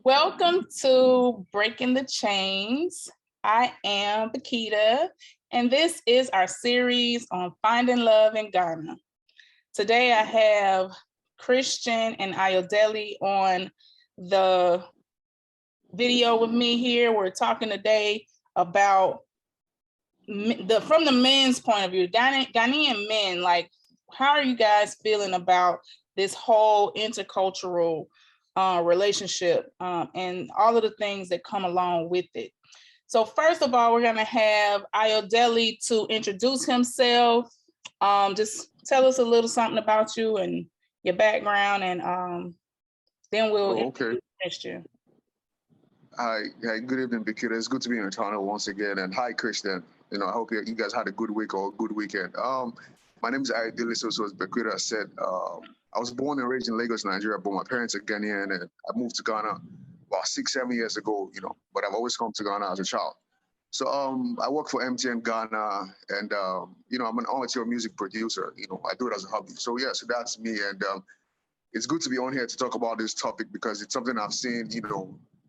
Welcome to Breaking the Chains. I am Bakita, and this is our series on finding love in Ghana. Today I have Christian and Ayo on the video with me here. We're talking today about from the men's point of view, Ghanaian men, like how are you guys feeling about this whole intercultural relationship and all of the things that come along with it. So first of all, we're going to have Ayo to introduce himself. Just tell us a little something about you and your background, and then we'll introduce Christian. Hi, good evening, Bakita. It's good to be in your channel once again. And hi, Christian. I hope you guys had a good week or a good weekend. My name is Ayo, so as Bakita said, I was born and raised in Lagos, Nigeria, but my parents are Ghanaian, and I moved to Ghana about 6-7 years ago, but I've always come to Ghana as a child. So I work for MTN Ghana, and, I'm an amateur music producer. I do it as a hobby. So, so that's me. And it's good to be on here to talk about this topic because it's something I've seen,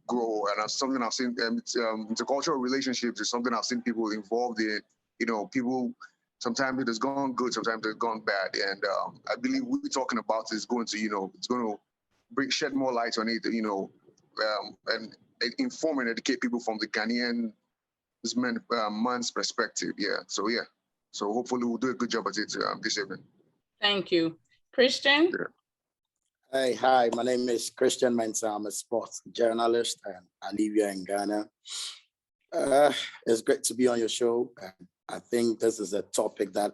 grow, and it's something I've seen. Intercultural relationships is something I've seen people involved in. People. Sometimes it has gone good, sometimes it's gone bad, and I believe we're talking about is going to, it's going to shed more light on it, and inform and educate people from the Ghanaian man's perspective. So hopefully we'll do a good job at it this evening. Thank you, Christian. Yeah. Hey, hi, my name is Christian Mensah. I'm a sports journalist and I live here in Ghana. It's great to be on your show. I think this is a topic that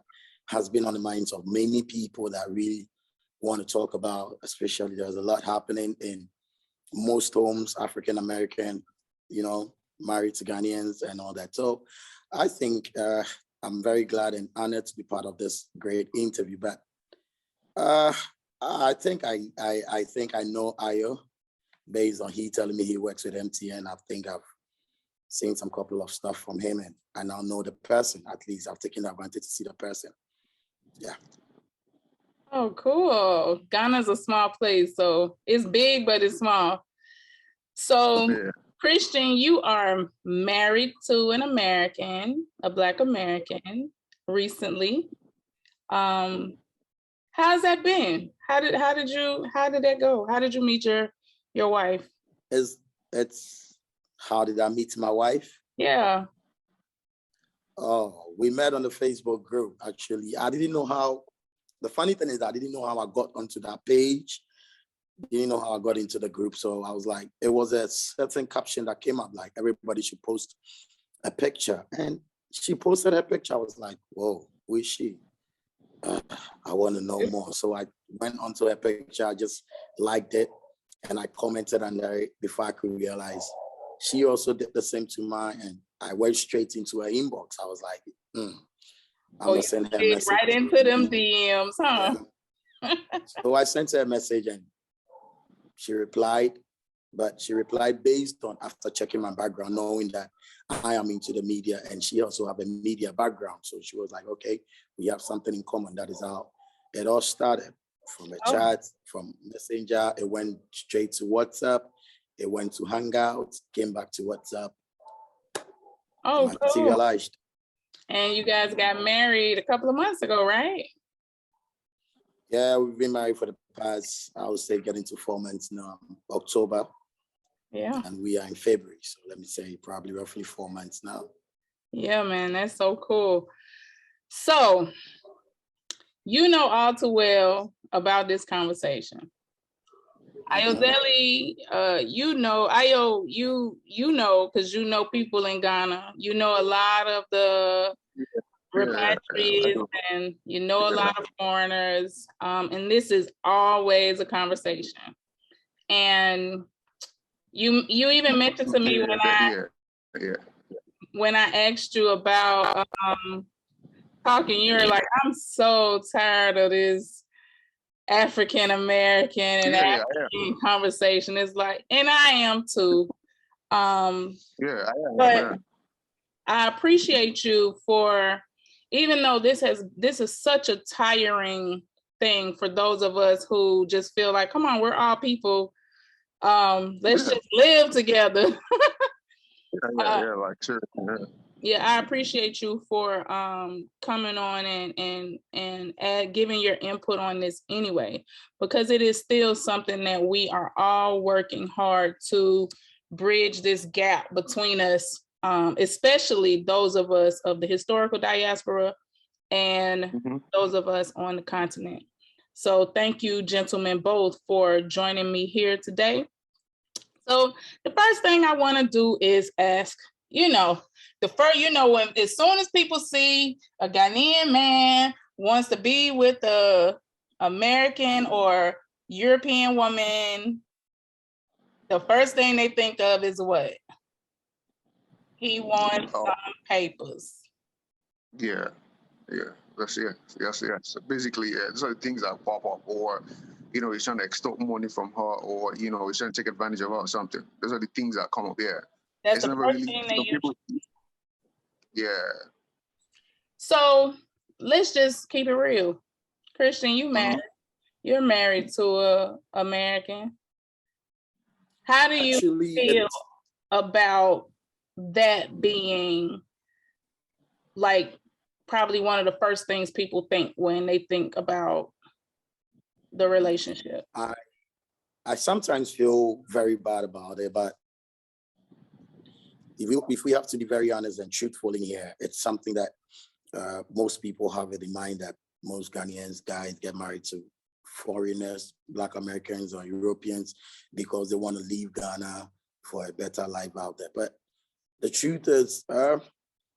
has been on the minds of many people that really want to talk about, especially there's a lot happening in most homes, African-American, married to Ghanaians and all that. So I think I'm very glad and honored to be part of this great interview. But I think I know Ayo based on he telling me he works with MTN. I think I've seen some couple of stuff from him, and I now know the person. At least I've taken advantage to see the person. Yeah. Oh, cool. Ghana's a small place, so it's big, but it's small. So, Christian, you are married to an American, a Black American, recently. How's that been? How did that go? How did you meet your wife? How did I meet my wife? Yeah. Oh, we met on the Facebook group, actually. I didn't know how, the funny thing is I didn't know how I got onto that page. Didn't know how I got into the group. So I was like, it was a certain caption that came up, like everybody should post a picture. And she posted her picture. I was like, whoa, who is she? I want to know more. So I went onto her picture. I just liked it. And I commented under it before I could realize she also did the same to mine, and I went straight into her inbox. I was like, I'm gonna send her a message. Right into them DMs, huh? Yeah. So I sent her a message and she replied, but she replied based on after checking my background, knowing that I am into the media and she also have a media background. So she was like, okay, we have something in common. That is how it all started. From a chat, from Messenger, it went straight to WhatsApp. It went to Hangouts, came back to WhatsApp. Oh, materialized. Cool. And you guys got married a couple of months ago, right? Yeah, we've been married for the past, I would say, getting to 4 months now, October. Yeah. And we are in February. So let me say probably roughly 4 months now. Yeah, man, that's so cool. So, you know all too well about this conversation. Ayo, you know, Ayo, you know, because you know people in Ghana. You know a lot of the repatriates and you know a lot of foreigners. And this is always a conversation. And you even mentioned to me when I asked you about talking, you were like, I'm so tired of this African American and African conversation. It's like, and I am too. I am. But I appreciate you for, even though this is such a tiring thing for those of us who just feel like, come on, we're all people Let's just live together. Yeah, like sure. Yeah, I appreciate you for coming on and giving your input on this anyway, because it is still something that we are all working hard to bridge this gap between us, especially those of us of the historical diaspora and those of us on the continent. So thank you, gentlemen, both for joining me here today. So the first thing I want to do is ask, when as soon as people see a Ghanaian man wants to be with a American or European woman, the first thing they think of is what? He wants some papers. Yeah. That's So basically, those are the things that pop up, or he's trying to extort money from her, or he's trying to take advantage of her or something. Those are the things that come up. Yeah, that's the first thing that people. Yeah. So let's just keep it real. Christian, you married. You're married to a American. How do you feel about that being like probably one of the first things people think when they think about the relationship? I sometimes feel very bad about it, but if we have to be very honest and truthful in here, it's something that most people have it in mind, that most Ghanaians guys get married to foreigners, Black Americans or Europeans, because they want to leave Ghana for a better life out there. But the truth is,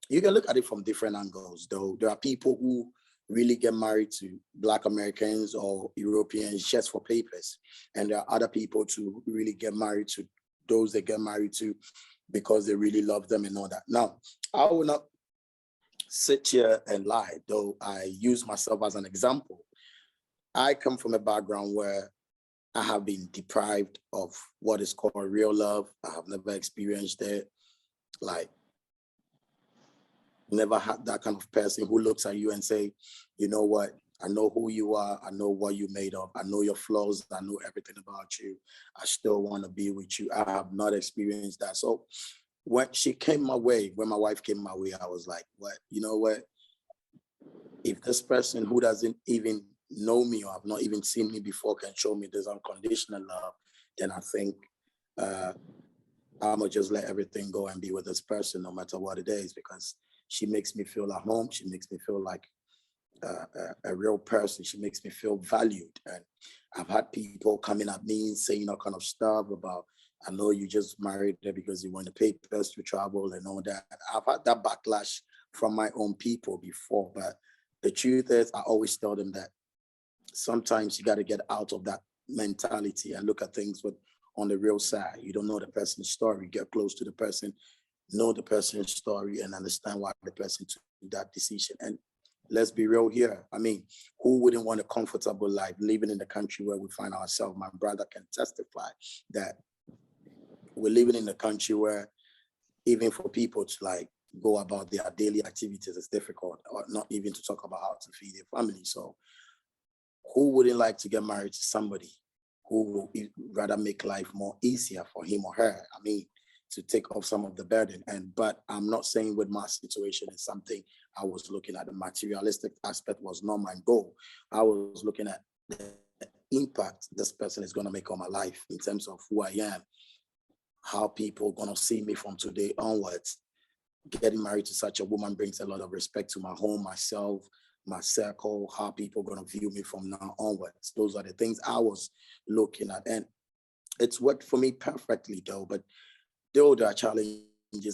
you can look at it from different angles, though. There are people who really get married to Black Americans or Europeans just for papers. And there are other people who really get married to those they get married to because they really love them and all that. Now, I will not sit here and lie, though I use myself as an example. I come from a background where I have been deprived of what is called real love. I have never experienced it. Like, never had that kind of person who looks at you and say, you know what, I know who you are, I know what you're made of, I know your flaws, I know everything about you, I still want to be with you. I have not experienced that. So when she came my way, when my wife came my way, I was like, what, you know what, if this person who doesn't even know me or have not even seen me before can show me this unconditional love, then I think I'm gonna just let everything go and be with this person no matter what it is, because she makes me feel at home. She makes me feel like a real person. She makes me feel valued. And I've had people coming at me saying all kind of stuff about, I know you just married her because you want the papers to travel and all that. I've had that backlash from my own people before, but the truth is, I always tell them that sometimes you got to get out of that mentality and look at things on the real side. You don't know the person's story. Get close to the person, know the person's story, and understand why the person took that decision. And let's be real here. I mean, who wouldn't want a comfortable life living in the country where we find ourselves? My brother can testify that we're living in a country where even for people to like go about their daily activities is difficult, or not even to talk about how to feed their family. So who wouldn't like to get married to somebody who will rather make life more easier for him or her? I mean, to take off some of the burden. But I'm not saying with my situation is something I was looking at. The materialistic aspect was not my goal. I was looking at the impact this person is going to make on my life in terms of who I am, how people are going to see me from today onwards. Getting married to such a woman brings a lot of respect to my home, myself, my circle, how people are going to view me from now onwards. Those are the things I was looking at. And it's worked for me perfectly, though. But though there are challenges,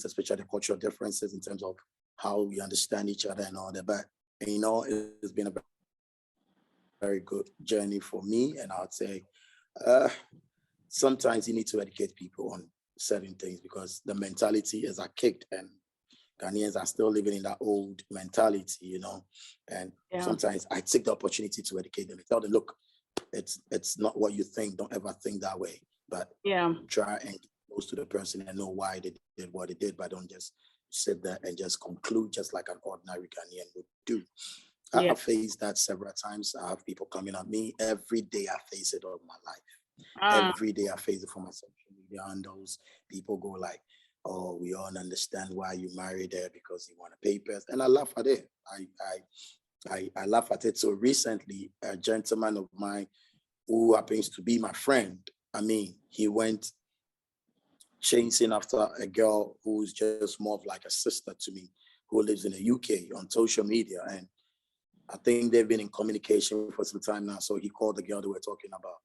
especially the cultural differences in terms of how we understand each other and all that. But, it's been a very good journey for me. And I would say sometimes you need to educate people on certain things because the mentality is archaic and Ghanaians are still living in that old mentality, and sometimes I take the opportunity to educate them and tell them, look, it's not what you think. Don't ever think that way, but try and get close to the person and know why they did what they did, but don't just sit there and just conclude just like an ordinary Ghanaian would do. I have faced that several times. I have people coming at me every day. I face it all my life. Every day I face it for my social media handles. People go like, oh, we all understand why you married her because you want papers. And I laugh at it. I laugh at it. So recently, a gentleman of mine who happens to be my friend, I mean, he went chasing after a girl who's just more of like a sister to me, who lives in the UK on social media. And I think they've been in communication for some time now. So he called the girl, they were talking about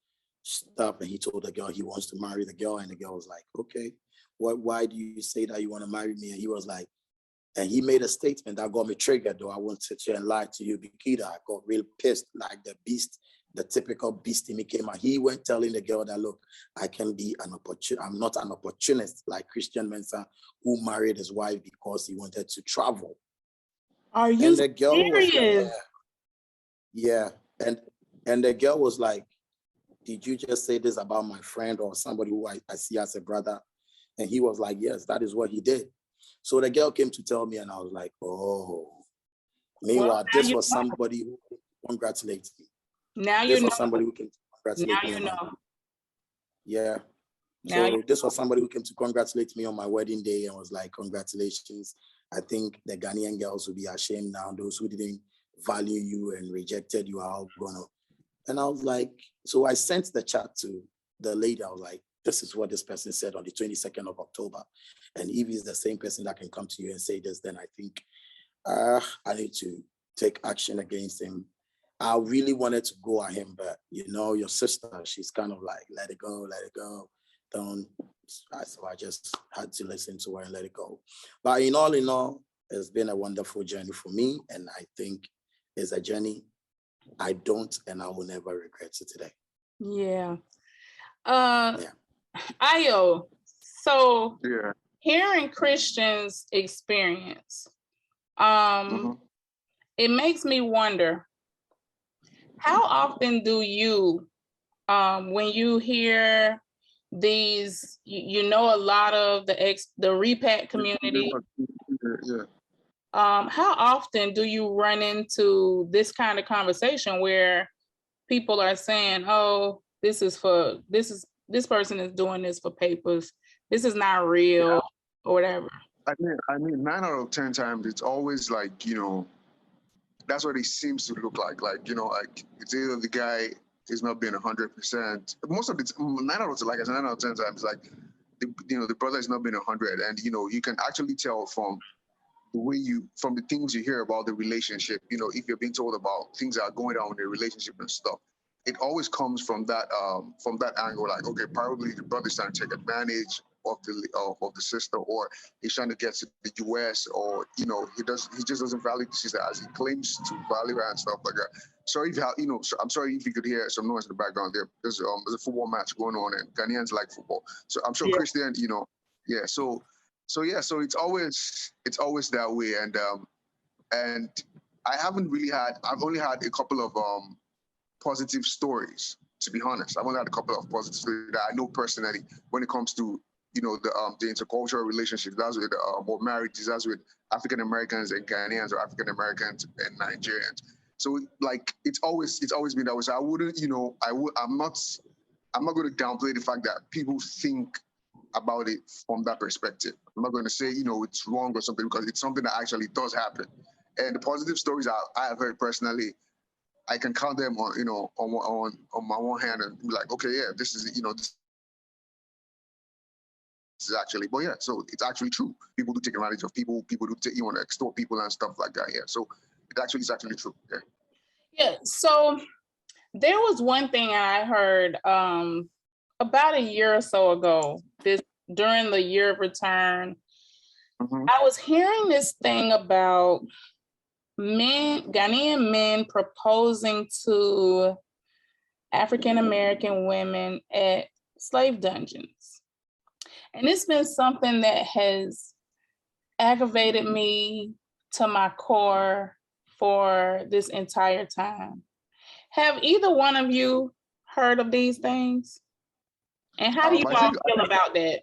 stuff, and he told the girl he wants to marry the girl. And the girl was like, okay, why do you say that you want to marry me? And he was like, and he made a statement that got me triggered, though. I won't sit here and lie to you, Bikita. I got real pissed, like the beast, the typical beast in me came out. He went telling the girl that, look, I can be an opportunist. I'm not an opportunist like Christian Mensah, who married his wife because he wanted to travel. Are you and the girl serious? was like, yeah. And the girl was like, did you just say this about my friend or somebody who I see as a brother? And he was like, yes, that is what he did. So the girl came to tell me, and I was like, oh. Meanwhile, this was somebody who congratulated me. Now you know. This was somebody who came to congratulate me. Now you know. Yeah. So this was somebody who came to congratulate me on my wedding day and was like, congratulations. I think the Ghanaian girls will be ashamed now. Those who didn't value you and rejected you are all gonna. And I was like, so I sent the chat to the lady. I was like, this is what this person said on the 22nd of October. And if he's the same person that can come to you and say this, then I think I need to take action against him. I really wanted to go at him, but you know, your sister, she's kind of like, let it go, don't. So I just had to listen to her and let it go. But in all, it's been a wonderful journey for me. And I think it's a journey I don't and I will never regret it today. Yeah. Ayo, so hearing Christian's experience, it makes me wonder, how often do you, when you hear these, you know, a lot of the repat community, how often do you run into this kind of conversation where people are saying, oh, this person is doing this for papers, this is not real, or whatever? I mean, 9 out of 10 times, it's always like, you know, that's what it seems to look like. Like, you know, like it's either the guy is not being 100%. Most of it's 9 out of 10, like I said, 9 out of 10 times, like, the brother is not being 100. And, you know, you can actually tell from the way from the things you hear about the relationship, you know, if you're being told about things that are going on in the relationship and stuff, it always comes from that angle. Like, okay, probably the brother's trying to take advantage of the sister, or he's trying to get to the US, or, you know, he just doesn't value the sister as he claims to value her and stuff like that. Sorry if I'm sorry if you could hear some noise in the background there. There's a football match going on, and Ghanaians like football, so I'm sure Christian, you know, so it's always that way. And I've only had a couple of positive stories, to be honest. I've only had a couple of positive stories that I know personally when it comes to, you know, the intercultural relationships. That's with or marriages. That's with African Americans and Ghanaians, or African Americans and Nigerians. So like it's always been that way. So I wouldn't, you know, I'm not going to downplay the fact that people think about it from that perspective. I'm not going to say, you know, it's wrong or something, because it's something that actually does happen. And the positive stories I have heard personally, I can count them on, you know, on my one hand, and be like, okay, yeah, this is, you know, this is actually, but yeah, so it's actually true. People do take advantage of people. People do you want to extort people and stuff like that. Yeah, so it's actually true. Yeah. So there was one thing I heard about a year or so ago. During the year of return, I was hearing this thing about Ghanaian men proposing to African American women at slave dungeons. And it's been something that has aggravated me to my core for this entire time. Have either one of you heard of these things? And how do you all feel about that?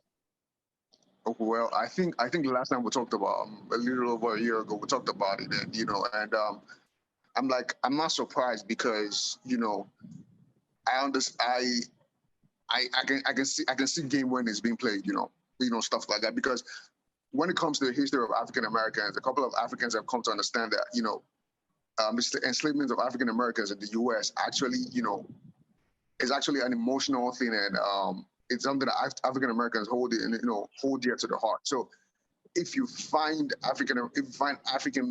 Well, I think the last time we talked about, a little over a year ago, we talked about it, and, you know, and I'm not surprised, because, you know, I can see game when it's being played, stuff like that. Because when it comes to the history of African Americans, a couple of Africans have come to understand that, the enslavement of African Americans in the U.S. actually, is actually an emotional thing, and it's something that African Americans hold dear to the heart. So if you find African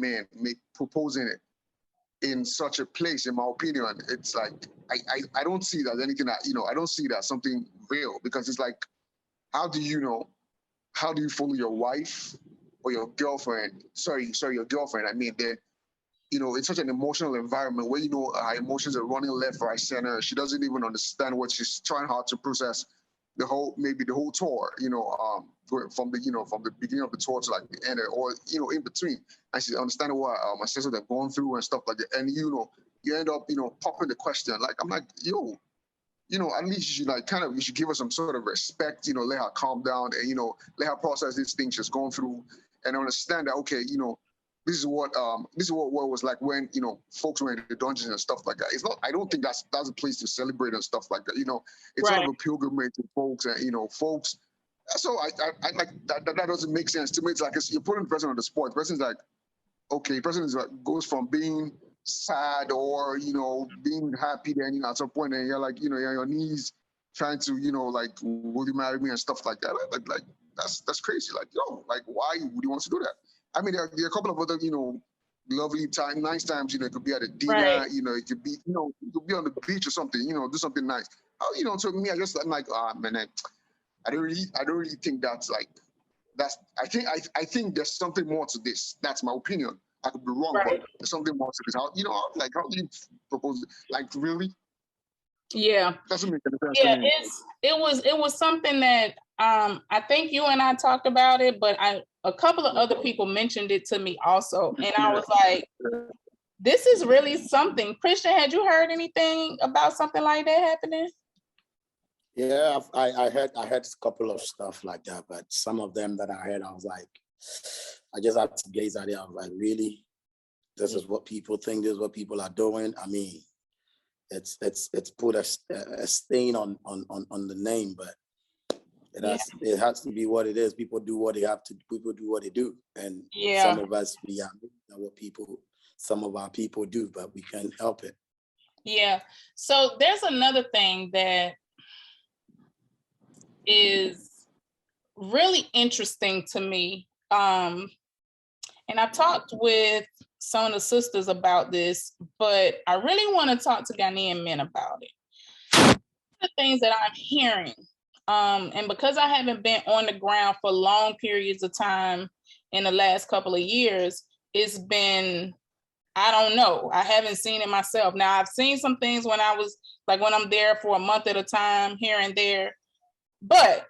men proposing it in such a place, in my opinion, it's like I don't see that anything that I don't see that something real, because it's like, how do you follow your wife or your girlfriend? Sorry, your girlfriend. I mean, then it's such an emotional environment where her emotions are running left, right, center. She doesn't even understand what she's trying hard to process the whole tour. From the beginning of the tour to like the end, or in between. And she's understanding what my sisters have gone through and stuff like that. And you end up popping the question. Like, I'm like, at least you should you should give her some sort of respect. Let her calm down and let her process these things she's gone through, and understand that, okay, this is what it was like when folks were in the dungeons and stuff like that. It's not. I don't think that's a place to celebrate and stuff like that. It's right. sort of a pilgrimage to folks, and folks. So I like that. That doesn't make sense to me. It's like you're putting the person on the spot. The person's like, okay, the person is like, goes from being sad or being happy, then at some point, and you're like you're on your knees trying to like, will you marry me and stuff like that. Like that's crazy. Like, like, why would you want to do that? I mean, there are a couple of other, lovely nice times. It could be at a dinner. Right. It could be, you could be on the beach or something. Do something nice. To me, I'm like, man, I don't really think that's like, I think there's something more to this. That's my opinion. I could be wrong, Right. but there's something more to this. How do you propose it? Like, really? Yeah. Doesn't make any sense Yeah, to me. it was something that I think you and I talked about it, but a couple of other people mentioned it to me also, and I was like, this is really something. Christian, had you heard anything about something like that happening? Yeah, I heard a couple of stuff like that, but some of them that I heard, I was like, I just had to gaze at it. I was like, really? This is what people think, this is what people are doing. I mean, it's put a stain on the name, but it has to be what it is. People do what they have to. People do what they do, and some of us, we are what some of our people do, but we can't help it. Yeah. So there's another thing that is really interesting to me, and I've talked with some of the sisters about this, but I really want to talk to Ghanaian men about it. The things that I'm hearing, and because I haven't been on the ground for long periods of time in the last couple of years, it's been, I don't know, I haven't seen it myself. Now, I've seen some things when I'm there for a month at a time here and there, but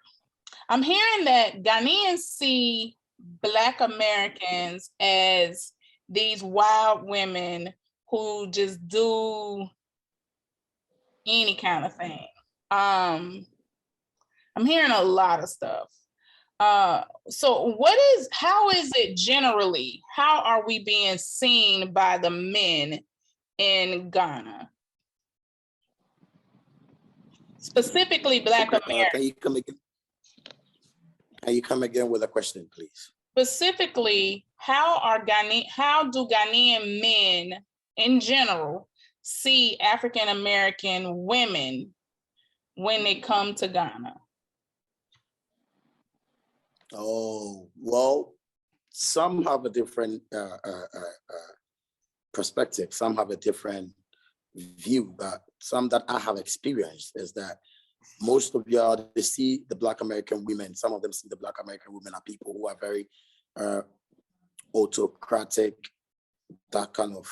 I'm hearing that Ghanaians see Black Americans as these wild women who just do any kind of thing. I'm hearing a lot of stuff. So how is it generally? How are we being seen by the men in Ghana? Specifically Black Americans. Can you come again with a question, please? Specifically, how do Ghanaian men in general see African American women when they come to Ghana? Oh, well, some have a different perspective. Some have a different view, but some that I have experienced is that most of y'all, they see the Black American women. Some of them see the Black American women are people who are very autocratic, that kind of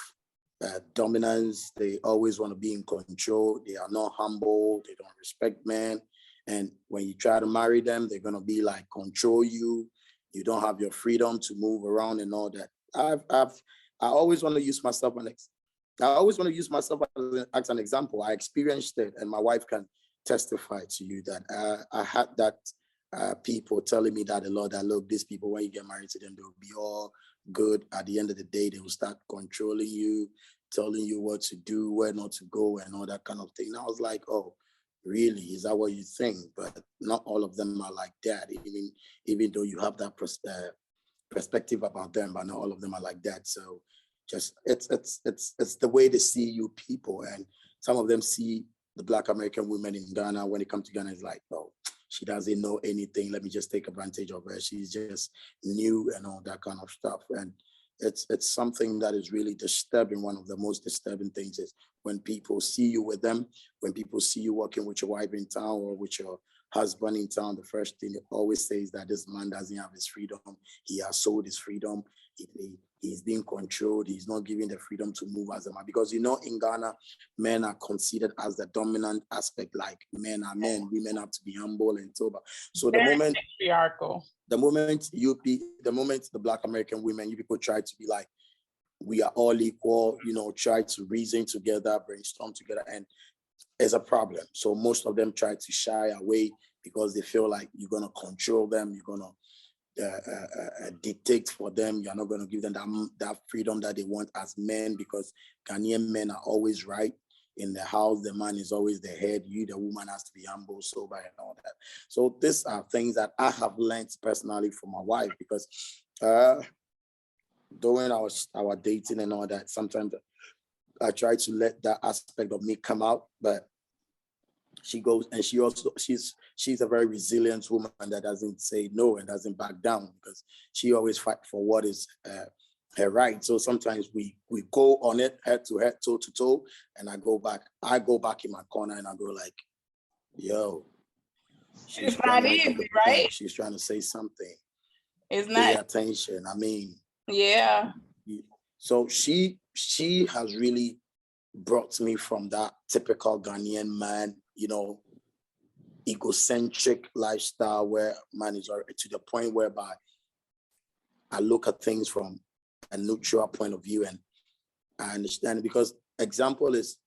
dominance. They always want to be in control. They are not humble. They don't respect men. And when you try to marry them, they're going to be like, control you. You don't have your freedom to move around and all that. I always want to use myself as an example. I experienced it, and my wife can testify to you that I had that people telling me that a lot, that look, these people, when you get married to them, they'll be all good. At the end of the day, they will start controlling you, telling you what to do, where not to go, and all that kind of thing. And I was like, oh, really, is that what you think? But not all of them are like that. Even though you have that perspective about them, but not all of them are like that. So just it's the way they see you people, and some of them see the Black American women in Ghana. When it comes to Ghana, it's like, oh, she doesn't know anything. Let me just take advantage of her. She's just new and all that kind of stuff. And it's something that is really disturbing. One of the most disturbing things is when people see you with them, when people see you working with your wife in town or with your husband in town, the first thing it always says that this man doesn't have his freedom. He has sold his freedom. He's being controlled. He's not given the freedom to move as a man. Because, you know, in Ghana, men are considered as the dominant aspect, like men are men, women have to be humble and sober. So the moment the Black American women, you people try to be like, we are all equal, you know, try to reason together, brainstorm together, and it's a problem. So most of them try to shy away because they feel like you're going to control them, you're going to dictate for them, you're not going to give them that freedom that they want as men, because Ghanaian men are always right. In the house, the man is always the head. You, the woman, has to be humble, sober, and all that. So these are things that I have learned personally from my wife, because during our dating and all that, sometimes I try to let that aspect of me come out, but she goes, and she's a very resilient woman that doesn't say no and doesn't back down, because she always fight for what is her right. So sometimes we go on it head to head, toe to toe, and I go back in my corner and I go like, yo, it's not easy, right? She's trying to say something. It's not. Pay attention. I mean, yeah. So she has really brought me from that typical Ghanaian man, you know, egocentric lifestyle where man is to the point whereby I look at things from a neutral point of view, and I understand, because example is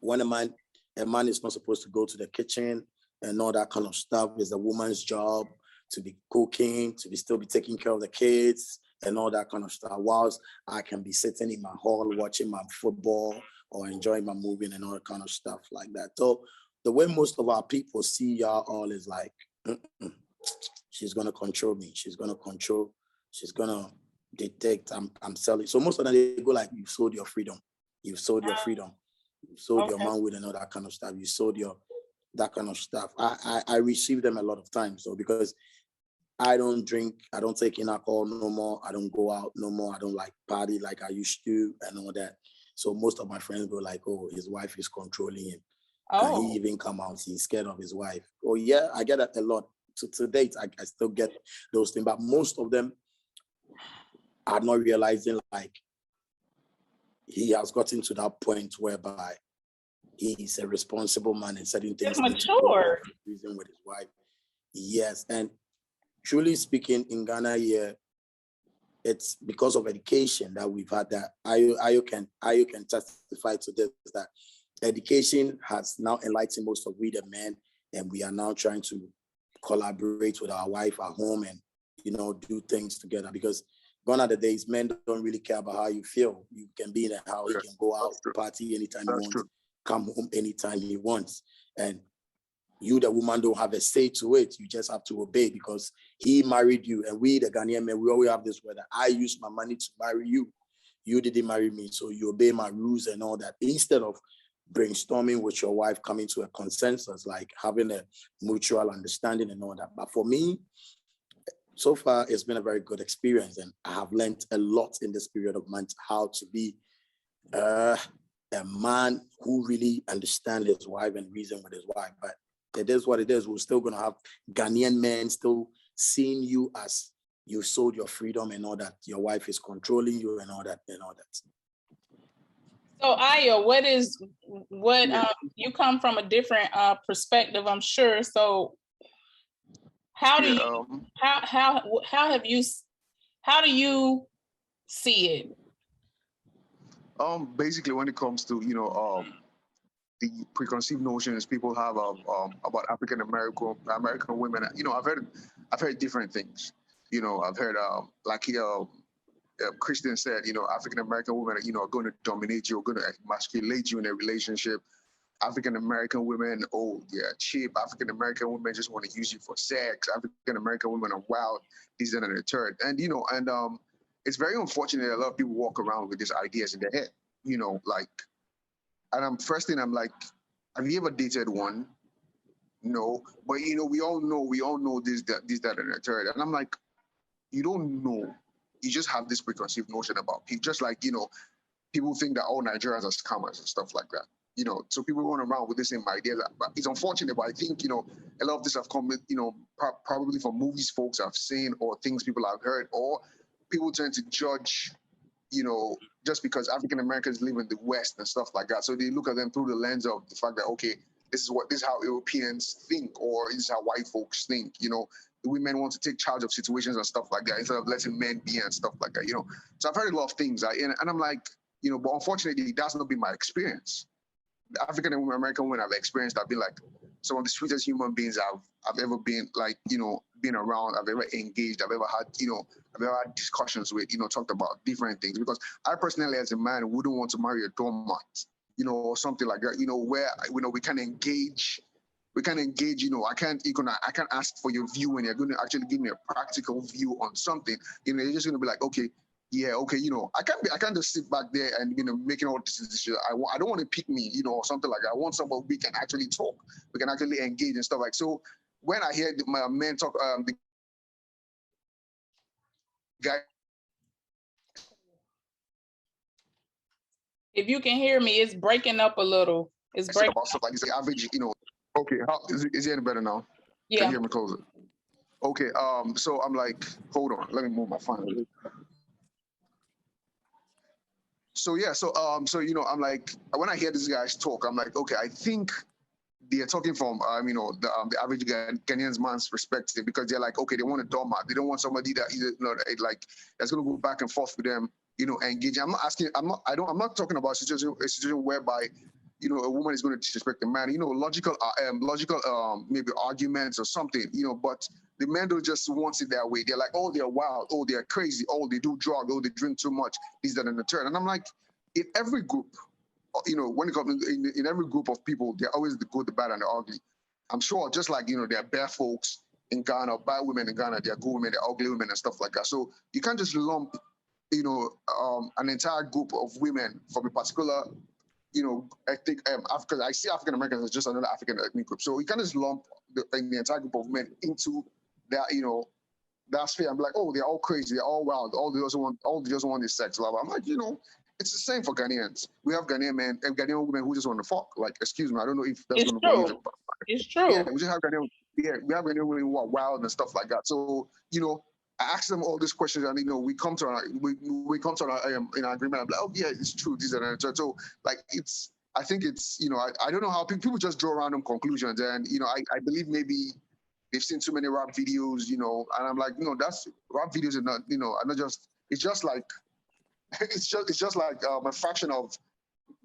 when a man is not supposed to go to the kitchen and all that kind of stuff. It's a woman's job to be cooking, to still be taking care of the kids and all that kind of stuff, whilst I can be sitting in my hall watching my football or enjoying my movie and all that kind of stuff like that. So the way most of our people see y'all all is like, she's going to control me. She's going to dictate. I'm selling. So most of them, they go like, you sold your freedom. You sold your freedom. You sold your manhood and all that kind of stuff. You sold that kind of stuff. I receive them a lot of times. So because I don't drink, I don't take in alcohol no more. I don't go out no more. I don't like party like I used to and all that. So most of my friends go like, oh, his wife is controlling him. Can he even come out? He's scared of his wife. Oh yeah, I get that a lot. To date, I still get those things. But most of them are not realizing like he has gotten to that point whereby he is a responsible man and certain things. Mature. Reason with his wife. Yes, and truly speaking, in Ghana here, it's because of education that we've had that. Ayo can testify to this, that education has now enlightened most of we the men, and we are now trying to collaborate with our wife at home and, you know, do things together, because gone are the days men don't really care about how you feel. You can be in a house, you can go out, party anytime you want, come home anytime you want. And you, the woman, don't have a say to it. You just have to obey because he married you. And we, the Ghanaian men, we always have this word that I used my money to marry you. You didn't marry me, so you obey my rules and all that. Instead of brainstorming with your wife, coming to a consensus, like having a mutual understanding and all that. But for me, so far, it's been a very good experience. And I have learned a lot in this period of months, how to be a man who really understands his wife and reason with his wife. But it is what it is. We're still going to have Ghanaian men still seeing you as you sold your freedom and all that. Your wife is controlling you and all that and all that. So Ayo, you come from a different perspective, I'm sure. So how do you see it? Basically, when it comes to the preconceived notions people have of about African American women, I've heard different things. I've heard Christian said, African American women, are going to dominate you, are going to emasculate you in a relationship. African American women, oh, they're cheap. African American women just want to use you for sex. African American women are wild, this, and the third. And it's very unfortunate that a lot of people walk around with these ideas in their head. Like, and first thing I'm like, have you ever dated one? No, but we all know this, that, and the third. And I'm like, you don't know. You just have this preconceived notion about people. Just like people think that all Nigerians are scammers and stuff like that. So people run around with the same ideas. But it's unfortunate, but I think, a lot of this have come, probably from movies folks have seen or things people have heard, or people tend to judge, just because African Americans live in the West and stuff like that. So they look at them through the lens of the fact that, okay, this is how Europeans think, or this is how white folks think, the women want to take charge of situations and stuff like that instead of letting men be and stuff like that, So I've heard a lot of things, and I'm like, but unfortunately, that's not been my experience. The African American women I've experienced have been like some of the sweetest human beings I've ever been, like, been around, I've ever engaged, I've ever had discussions with, talked about different things. Because I personally, as a man, wouldn't want to marry a doormat, or something like that, where, we can engage. I can't ask for your view and you're going to actually give me a practical view on something. You're just going to be like, okay, yeah, okay, I can't just sit back there and making all this decisions. I don't want to pick me, or something like that. I want somebody we can actually talk, we can actually engage and stuff like. So when I hear my men talk, the guy. If you can hear me, it's breaking up a little. It's breaking about stuff like this, average, Okay, how is it any better now? Yeah. Can you hear me closer? Okay, so I'm like, hold on, let me move my phone. So yeah, so I'm like, when I hear these guys talk, I'm like, okay, I think they're talking from the average Ghanaian man's perspective, because they're like, okay, they want a doormat, they don't want somebody that like that's gonna go back and forth with them, engaging. I'm not talking about a situation whereby a woman is going to disrespect the man, logical maybe arguments or something, but the men don't just want it that way. They're like, oh, they're wild, oh, they're crazy, oh, they do drugs, oh, they drink too much, this, that, and the third. And I'm like, in every group, when it comes in every group of people, they're always the good, the bad, and the ugly. I'm sure, just like, there are bad folks in Ghana, bad women in Ghana, there are good women, there are ugly women and stuff like that. So you can't just lump, an entire group of women from a particular ethnic, because I see African Americans as just another African ethnic group. So you can't just lump the entire group of men into that, that sphere. I'm like, oh, they're all crazy, they're all wild, all they just want is sex, blah, blah. I'm like, it's the same for Ghanaians. We have Ghanaian men and Ghanaian women who just want to fuck. Like, excuse me, I don't know if that's going to believe it. It's true. Yeah, we just have Ghanaian. Yeah, we have Ghanaian women who are wild and stuff like that. So, I ask them all these questions, and we come to an agreement. I'm like, oh yeah, it's true. This and that. So, like, I think it's I don't know how people just draw random conclusions, and I believe maybe they've seen too many rap videos, and I'm like, that's rap videos are not are not just. It's just like it's just like a fraction of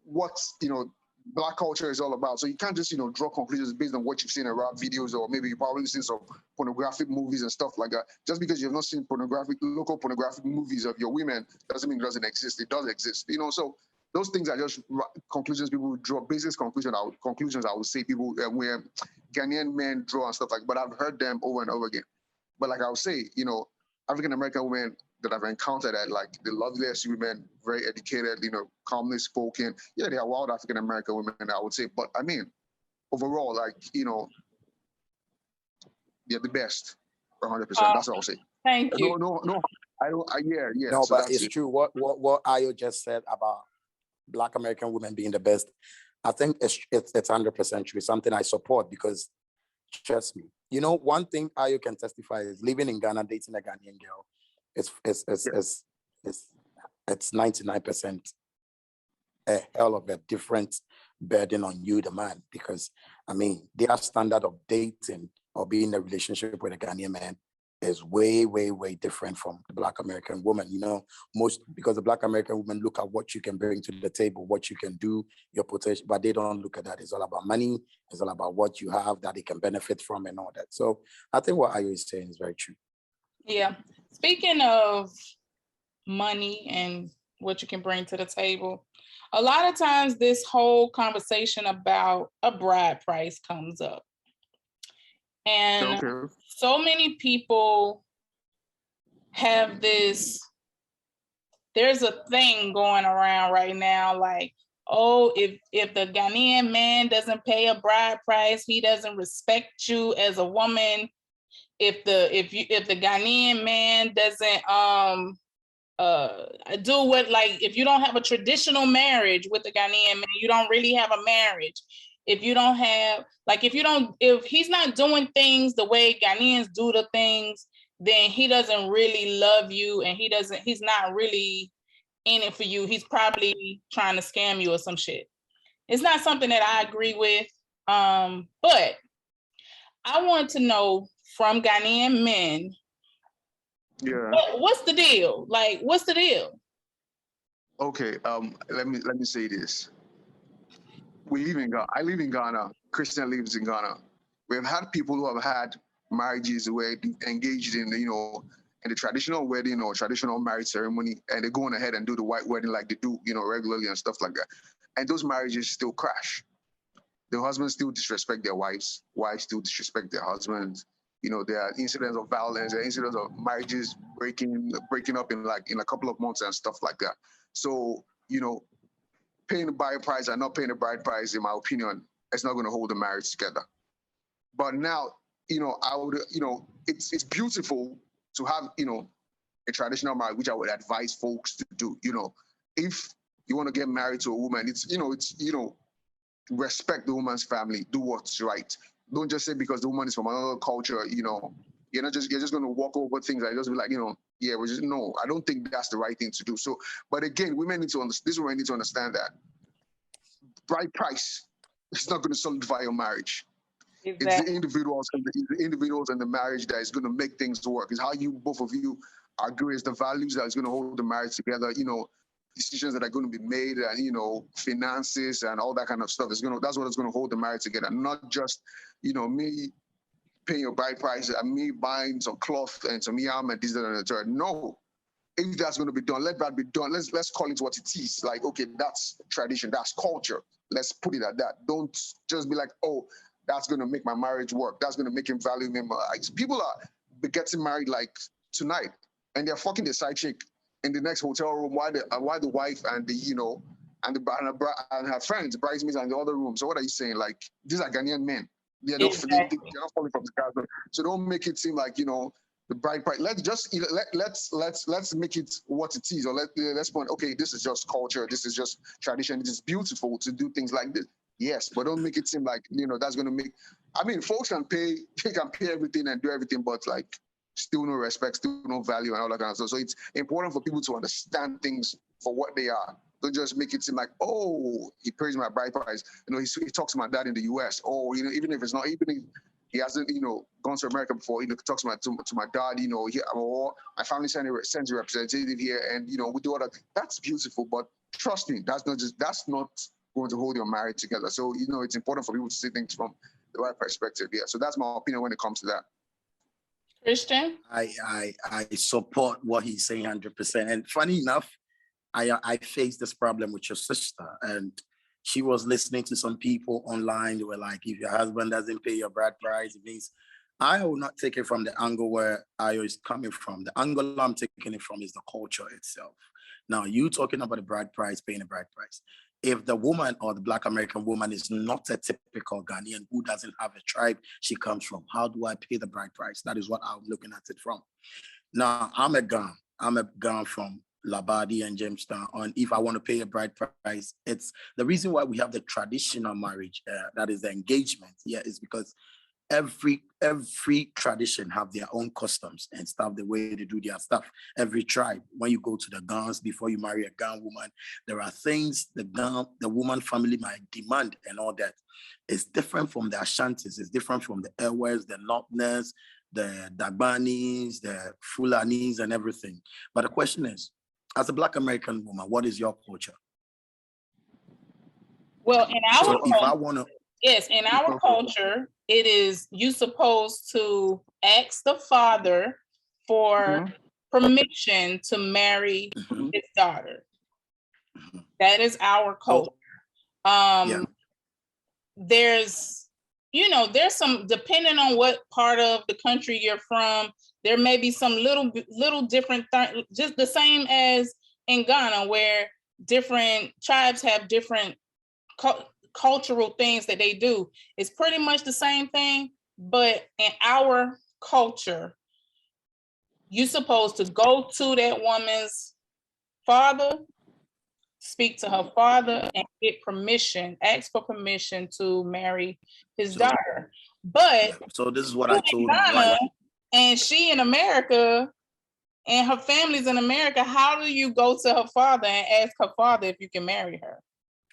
what Black culture is all about. So you can't just draw conclusions based on what you've seen in rap videos, or maybe you've probably seen some pornographic movies and stuff like that. Just because you've not seen local pornographic movies of your women doesn't mean it doesn't exist. It does exist, So those things are just conclusions people draw, basic conclusions. I would say people where Ghanaian men draw and stuff like. But I've heard them over and over again. But like I would say, African American women that I've encountered at, like, the loveliest women, very educated, calmly spoken. Yeah, they are wild African American women, I would say. But I mean, overall, like, they're the best, 100%. That's what I'll say. Thank you. No. Yeah. No, so but it's true. What Ayo just said about Black American women being the best, I think it's 100% true. Something I support, because trust me, one thing Ayo can testify is living in Ghana, dating a Ghanaian girl. It's 99% a hell of a different burden on you, the man, because I mean, their standard of dating or being in a relationship with a Ghanaian man is way, way, way different from the Black American woman. Because the Black American women look at what you can bring to the table, what you can do, your potential, but they don't look at that. It's all about money. It's all about what you have that they can benefit from and all that. So I think what Ayo is saying is very true. Yeah. Speaking of money and what you can bring to the table, a lot of times this whole conversation about a bride price comes up. And so many people have this, there's a thing going around right now, like, oh, if the Ghanaian man doesn't pay a bride price, he doesn't respect you as a woman. If the Ghanaian man doesn't do what, like, if you don't have a traditional marriage with the Ghanaian man, you don't really have a marriage. If you don't have, like, if he's not doing things the way Ghanaians do the things, then he doesn't really love you, and he's not really in it for you. He's probably trying to scam you or some shit. It's not something that I agree with. But I want to know from Ghanaian men, what's the deal? Like, what's the deal? Okay, let me say this. We live in Ghana. I live in Ghana. Christian lives in Ghana. We've had people who have had marriages where they engaged in, in the traditional wedding or traditional marriage ceremony, and they're going ahead and do the white wedding like they do, regularly and stuff like that. And those marriages still crash. The husbands still disrespect their wives still disrespect their husbands. There are incidents of violence, there are incidents of marriages breaking up in a couple of months and stuff like that. So, paying the bride price and not paying the bride price, in my opinion, it's not going to hold the marriage together. But now, I would, it's beautiful to have, a traditional marriage, which I would advise folks to do. If you want to get married to a woman, it's respect the woman's family, do what's right. Don't just say because the woman is from another culture, you're just going to walk over things and just be like, no, I don't think that's the right thing to do. So, but again, women need to understand that bride price is not going to solidify your marriage. Exactly. It's the individuals and the marriage that is going to make things work. It's how both of you agree. It's the values that is going to hold the marriage together. Decisions that are going to be made, and finances and all that kind of stuff. That's what is going to hold the marriage together. Not just me paying your bride price and me buying some cloth and some yam and this and the third. No, if that's going to be done, let that be done. Let's call it what it is. Like, okay, that's tradition, that's culture. Let's put it at that. Don't just be like, oh, that's going to make my marriage work. That's going to make him value me more. People are getting married like tonight, and they're fucking the side chick in the next hotel room while the wife and the and her friends, bridesmaids, are in the other room. So what are you saying? Like, these are Ghanaian men. They're not falling from the sky. So don't make it seem like the bride price. Let's make it what it is, or let's point. Okay, this is just culture. This is just tradition. It is beautiful to do things like this. Yes, but don't make it seem like that's going to make. I mean, folks can pay everything and do everything, but like, still no respect, still no value, and all that kind of stuff. So it's important for people to understand things for what they are. Don't just make it seem like, oh, he pays my bride price. He talks to my dad in the US. Oh, even if he hasn't, gone to America before, talks to my dad, or my family sends a representative here, and we do all that. That's beautiful, but trust me, that's not going to hold your marriage together. So it's important for people to see things from the right perspective. Yeah. So that's my opinion when it comes to that. Christian? I support what he's saying 100%. And funny enough, I faced this problem with your sister, and she was listening to some people online. They were like, if your husband doesn't pay your bride price, it means. I will not take it from the angle where Ayo is coming from. The angle I'm taking it from is the culture itself. Now, you talking about the bride price, paying the bride price. If the woman or the Black American woman is not a typical Ghanaian who doesn't have a tribe she comes from, how do I pay the bride price? That is what I'm looking at it from. Now, I'm a Ghan from Labadi and Jamestown. And if I want to pay a bride price, it's the reason why we have the traditional marriage, that is the engagement, is because every tradition have their own customs and stuff, the way they do their stuff. Every tribe, when you go to the Ghans, before you marry a Ghan woman, there are things the woman family might demand and all that. It's different from the Ashantis, it's different from the Ewes, the Northerners, the Dagbanis, the Fulanis, and everything. But the question is, as a Black American woman, what is your culture? Well, in our culture, it is you supposed to ask the father for permission to marry his daughter. That is our culture. There's, there's some, depending on what part of the country you're from, there may be some little different things, just the same as in Ghana, where different tribes have different cultural things that they do. It's pretty much the same thing, but in our culture, you're supposed to go to that woman's father, speak to her father, and get permission, ask for permission to marry his daughter. But so this is what I told my wife. And she in America, and her family's in America. How do you go to her father and ask her father if you can marry her?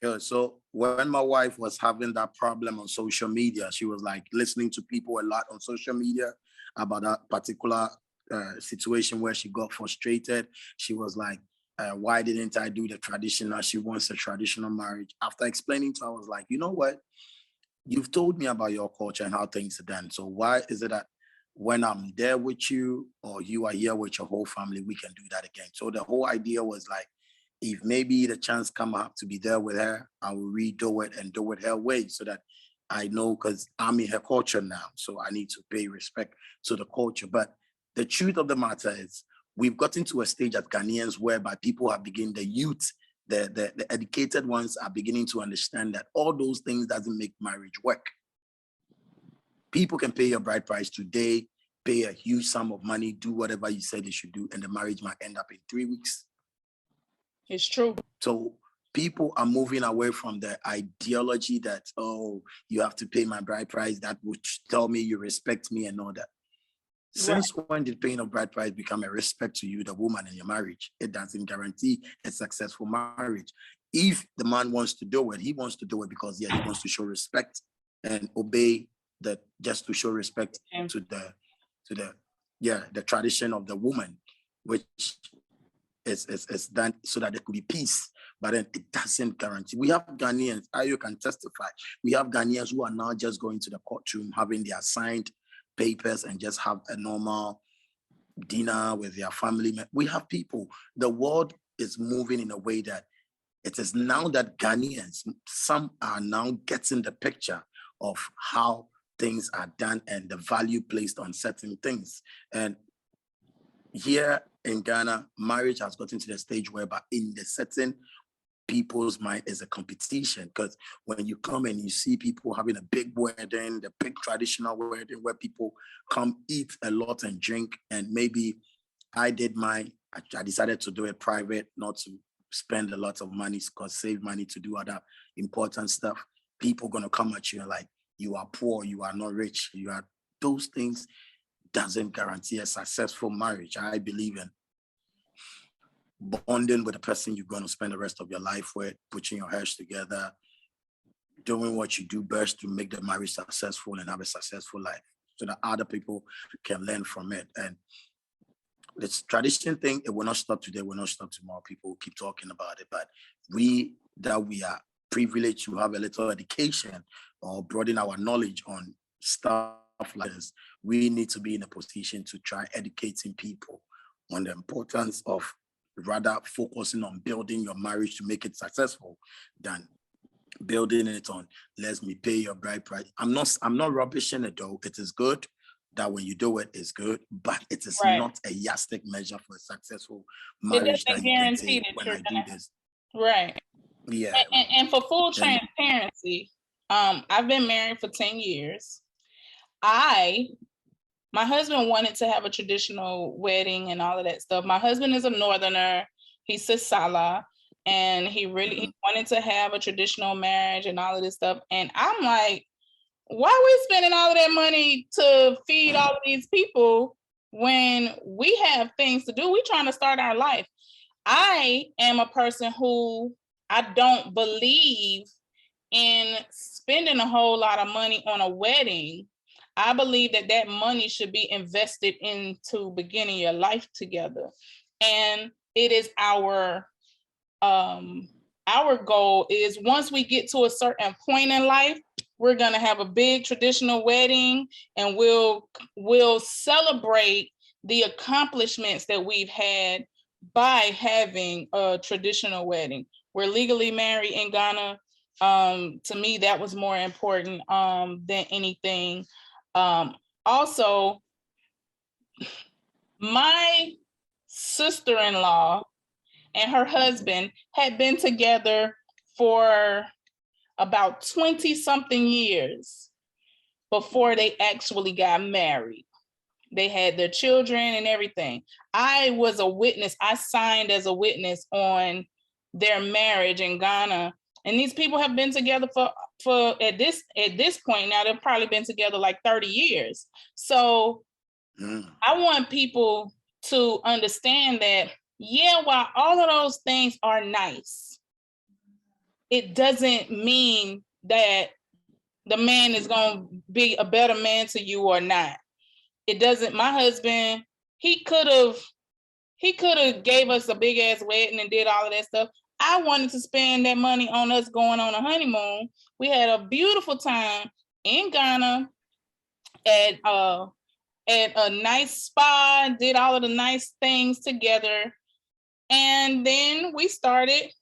Yeah, so when my wife was having that problem on social media, she was like listening to people a lot on social media about that particular situation where she got frustrated. She was like, why didn't I do the traditional? She wants a traditional marriage. After explaining to her, I was like, you know what? You've told me about your culture and how things are done. So why is it that when I'm there with you or you are here with your whole family, we can do that again? So the whole idea was like, if maybe the chance come up to be there with her, I will redo it and do it her way so that I know, because I'm in her culture now. So I need to pay respect to the culture. But the truth of the matter is, we've gotten to a stage as Ghanaians whereby people are beginning, the youth, the educated ones are beginning to understand that all those things doesn't make marriage work. People can pay your bride price today, pay a huge sum of money, do whatever you said they should do, and the marriage might end up in 3 weeks. It's true. So people are moving away from the ideology that, oh, you have to pay my bride price, that would tell me you respect me and all that. Since when did paying a bride price become a respect to you, the woman, in your marriage? It doesn't guarantee a successful marriage. If the man wants to do it, he wants to do it because, yeah, he wants to show respect and obey that, just to show respect to the tradition of the woman, which is done so that there could be peace. But then it doesn't guarantee. We have Ghanaians, Ayo can testify. We have Ghanaians who are now just going to the courtroom, having their signed papers and just have a normal dinner with their family. We have people. The world is moving in a way that it is now that Ghanaians, some are now getting the picture of how things are done and the value placed on certain things. And here in Ghana, marriage has gotten to the stage whereby in the certain people's mind is a competition, because when you come and you see people having a big wedding, the big traditional wedding where people come eat a lot and drink, and maybe I did mine, I decided to do it private, not to spend a lot of money, because save money to do other important stuff. People gonna come at you and like, you are poor, you are not rich, you are, those things doesn't guarantee a successful marriage. I believe in bonding with the person you're going to spend the rest of your life with, putting your heads together, doing what you do best to make the marriage successful and have a successful life so that other people can learn from it. And this tradition thing, it will not stop today, will not stop tomorrow. People will keep talking about it. But we are privileged to have a little education or broaden our knowledge on stuff like this, we need to be in a position to try educating people on the importance of rather focusing on building your marriage to make it successful than building it on, let me pay your bride price. I'm not rubbishing it though. It is good that when you do it, it's good, but it is not a yardstick measure for a successful marriage that you can say when I do this. Right. Yeah. And for full transparency, I've been married for 10 years. My husband wanted to have a traditional wedding and all of that stuff. My husband is a northerner. He's Sisala, and he wanted to have a traditional marriage and all of this stuff. And I'm like, why are we spending all of that money to feed all of these people when we have things to do? We're trying to start our life. I am a person who I don't believe in spending a whole lot of money on a wedding. I believe that money should be invested into beginning your life together. And it is our goal is once we get to a certain point in life, we're going to have a big traditional wedding, and we'll celebrate the accomplishments that we've had by having a traditional wedding. we're legally married in Ghana. To me, that was more important than anything. Also, my sister-in-law and her husband had been together for about 20 something years before they actually got married. They had their children and everything. I was a witness. I signed as a witness on their marriage in Ghana. And these people have been together for at this point now, they've probably been together like 30 years. So I want people to understand that, yeah, while all of those things are nice, it doesn't mean that the man is going to be a better man to you or not. It doesn't. My husband, he could have gave us a big ass wedding and did all of that stuff. I wanted to spend that money on us going on a honeymoon. We had a beautiful time in Ghana at a nice spa, did all of the nice things together. And then we started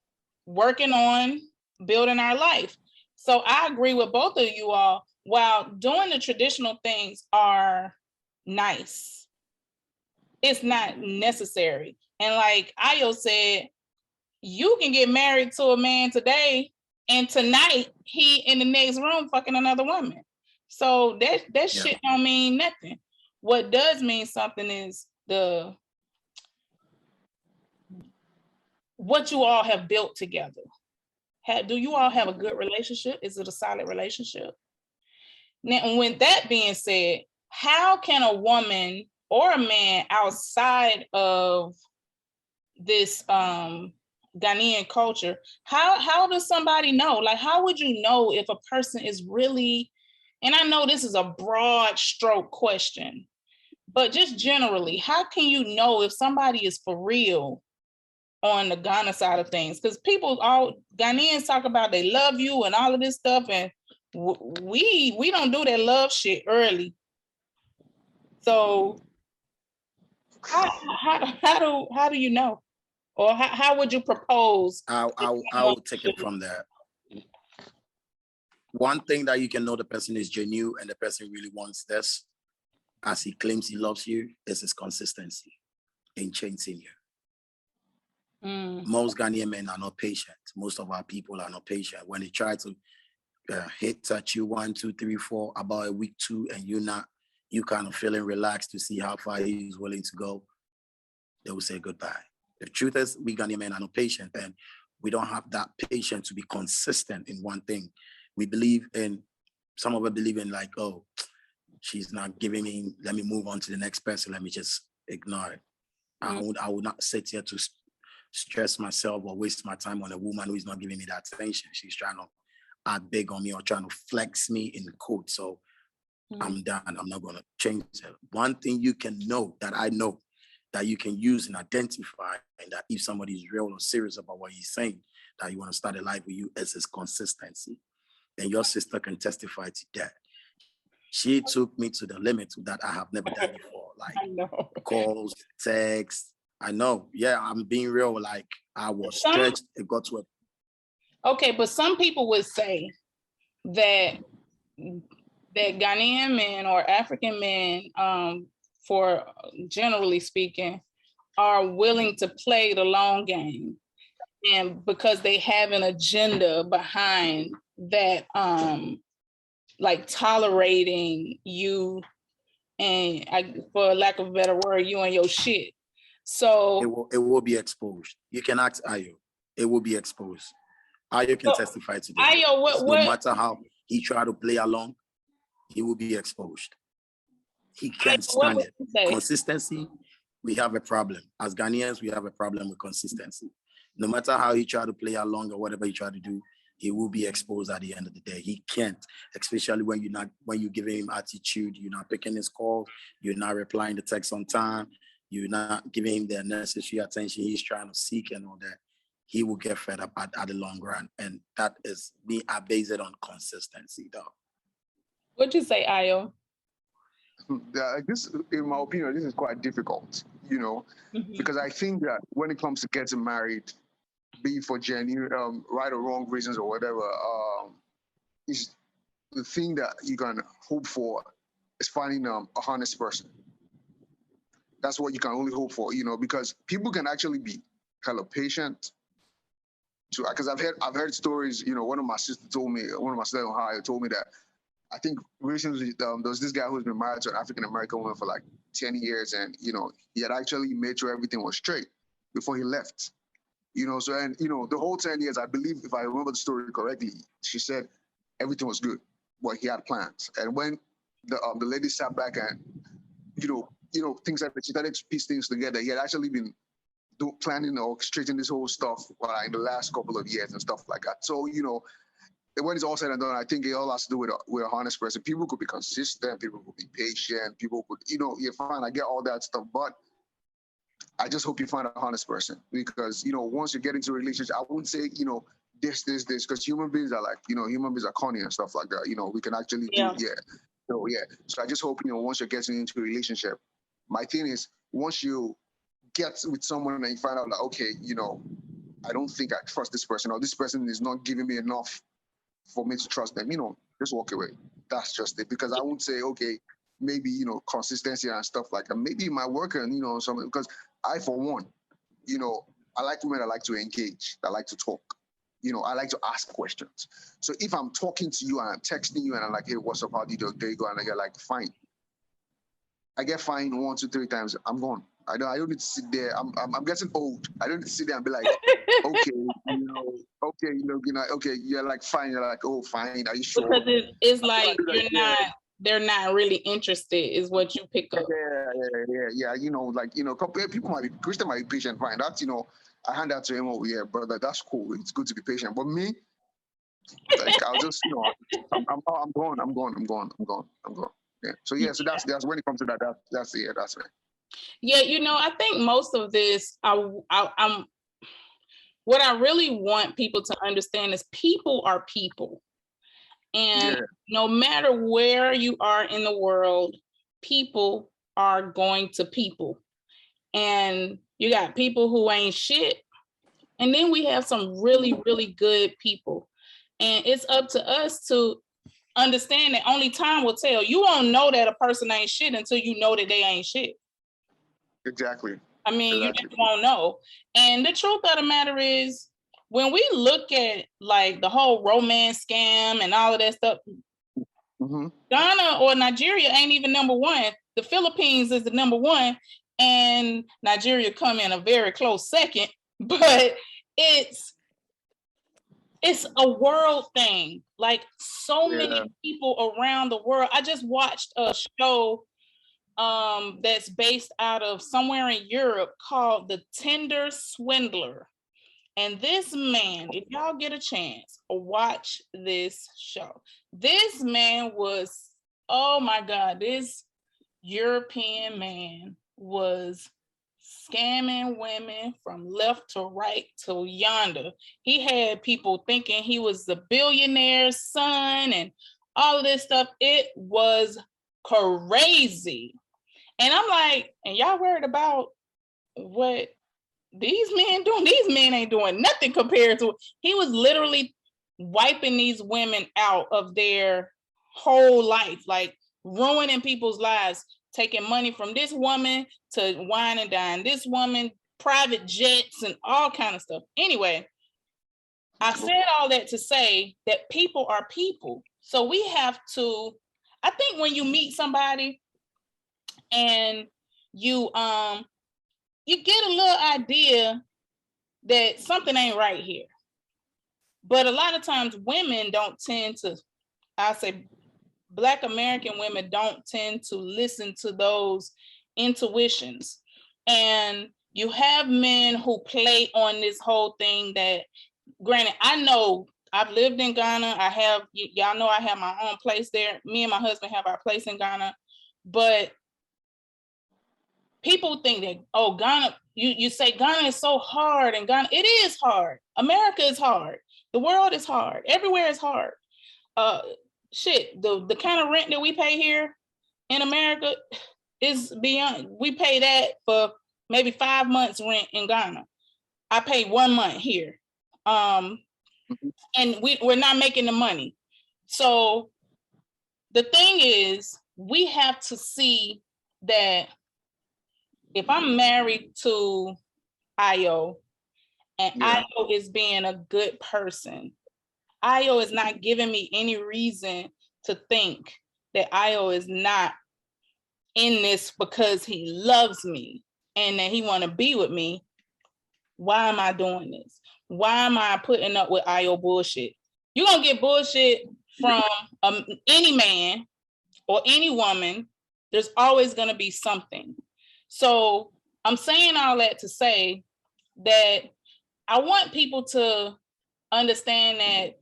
working on building our life. So I agree with both of you all. While doing the traditional things are nice, it's not necessary. And like Ayo said, you can get married to a man today and tonight he in the next room fucking another woman. So that shit don't mean nothing. What does mean something is what you all have built together. Do you all have a good relationship? Is it a solid relationship? Now, with that being said, how can a woman or a man outside of this Ghanaian culture, how does somebody know? Like, how would you know if a person is really, and I know this is a broad stroke question, but just generally, how can you know if somebody is for real on the Ghana side of things? Because Ghanaians talk about they love you and all of this stuff, and we don't do that love shit early. So how do you know? Or how would you propose? I'll take it from there. One thing that you can know the person is genuine and the person really wants this, as he claims he loves you, is his consistency in chasing you. Most Ghanaian men are not patient. Most of our people are not patient. When they try to hit at you 1, 2, 3, 4, about a week, 2, and you kind of feeling relaxed to see how far he's willing to go, they will say goodbye. The truth is, we Ghanaian men are not patient, and we don't have that patience to be consistent in one thing. We believe in, some of us believe in like, oh, she's not giving me, let me move on to the next person, let me just ignore it. I would not sit here to stress myself or waste my time on a woman who is not giving me that attention. She's trying to act big on me or trying to flex me in code. So I'm done. I'm not going to change it. One thing you can know, that I know, that you can use and identify, and that if somebody is real or serious about what he's saying, that you want to start a life with you, is his consistency. And your sister can testify to that. She took me to the limit that I have never done before, like calls, texts. I know. Yeah, I'm being real. Like, I was stretched. It got to a... Okay, but some people would say that Ghanaian men or African men, for generally speaking, are willing to play the long game, and because they have an agenda behind that, like tolerating you and, for lack of a better word, you and your shit. So it will be exposed. You can ask Ayo. It will be exposed. Ayo can testify to that. Ayo, no matter how he try to play along, he will be exposed. He can't stand it. Consistency, we have a problem. As Ghanaians, we have a problem with consistency. No matter how he try to play along or whatever he try to do, he will be exposed at the end of the day. He can't, especially when you give him attitude, you're not picking his calls, you're not replying the text on time, you're not giving him the necessary attention he's trying to seek and all that. He will get fed up at the long run. And that is me. I base it on consistency, though. What'd you say, Ayo? This, in my opinion, this is quite difficult, because I think that when it comes to getting married, be for genuine, right or wrong reasons or whatever, is the thing that you can hope for is finding a honest person. That's what you can only hope for, because people can actually be kind of patient. Because I've heard stories. One of my sisters in Ohio told me that I think recently there was this guy who's been married to an African American woman for like 10 years, and he had actually made sure everything was straight before he left. The whole 10 years, I believe, if I remember the story correctly, she said everything was good, but he had plans. And when the lady sat back and things like that, she started to piece things together. He had actually been planning or orchestrating this whole stuff in the last couple of years and stuff like that. So when it's all said and done, I think it all has to do with a honest person. People could be consistent, people could be patient, people could, you're fine. I get all that stuff, but I just hope you find a honest person, because once you get into a relationship, I wouldn't say this, because human beings are corny and stuff like that. We can actually do So I just hope once you're getting into a relationship, my thing is, once you get with someone and you find out that, okay, I don't think I trust this person, or this person is not giving me enough for me to trust them, just walk away. That's just it. Because I won't say, okay, maybe, consistency and stuff like that. Maybe it might work and, something. Because I, for one, I like women that like to engage, that like to talk. I like to ask questions. So if I'm talking to you and I'm texting you and I'm like, hey, what's up? How do you do? There you go. And I get like, fine. I get fine 1, 2, 3 times. I'm gone. I don't need to sit there. I'm getting old. I don't need to sit there and be like, okay, okay, you're like fine. You're like, oh, fine. Are you sure? Because it's like they're not really interested, is what you pick up. Yeah. People might be, Christian might be patient, fine. That's I hand that to him over here, brother. That's cool. It's good to be patient. But me, like I'll just, I'm gone. Yeah. So that's when it comes to that. That's right. Yeah, I think most of this, I'm what I really want people to understand is people are people. And no matter where you are in the world, people are going to people. And you got people who ain't shit. And then we have some really, really good people. And it's up to us to understand that only time will tell. You won't know that a person ain't shit until you know that they ain't shit. Exactly. I mean, you just won't know. And the truth of the matter is, when we look at like the whole romance scam and all of that stuff, Ghana or Nigeria ain't even number one. The Philippines is the number one, and Nigeria come in a very close second. But it's a world thing. Like so many people around the world. I just watched a show that's based out of somewhere in Europe called The Tinder Swindler. And this man, if y'all get a chance, watch this show. This man was, oh my God, this European man was scamming women from left to right to yonder. He had people thinking he was the billionaire's son and all of this stuff. It was crazy. And I'm like, and y'all worried about what these men doing? These men ain't doing nothing compared to, he was literally wiping these women out of their whole life, like ruining people's lives, taking money from this woman to wine and dine this woman, private jets and all kind of stuff. Anyway, I said all that to say that people are people. So we have to, I think when you meet somebody and you get a little idea that something ain't right here. But a lot of times women don't tend to, I say Black American women don't tend to listen to those intuitions. And you have men who play on this whole thing that, granted, I know I've lived in Ghana. I have, y'all know I have my own place there. Me and my husband have our place in Ghana. But people think that, oh, Ghana, you say Ghana is so hard, and Ghana, it is hard. America is hard. The world is hard. Everywhere is hard. The kind of rent that we pay here in America is beyond. We pay that for maybe 5 months rent in Ghana. I pay 1 month here. And we're not making the money. So the thing is, we have to see that if I'm married to Ayo and Ayo is being a good person, Ayo is not giving me any reason to think that Ayo is not in this because he loves me and that he want to be with me. Why am I doing this? Why am I putting up with Ayo bullshit? You're going to get bullshit from any man or any woman. There's always going to be something. So I'm saying all that to say that I want people to understand that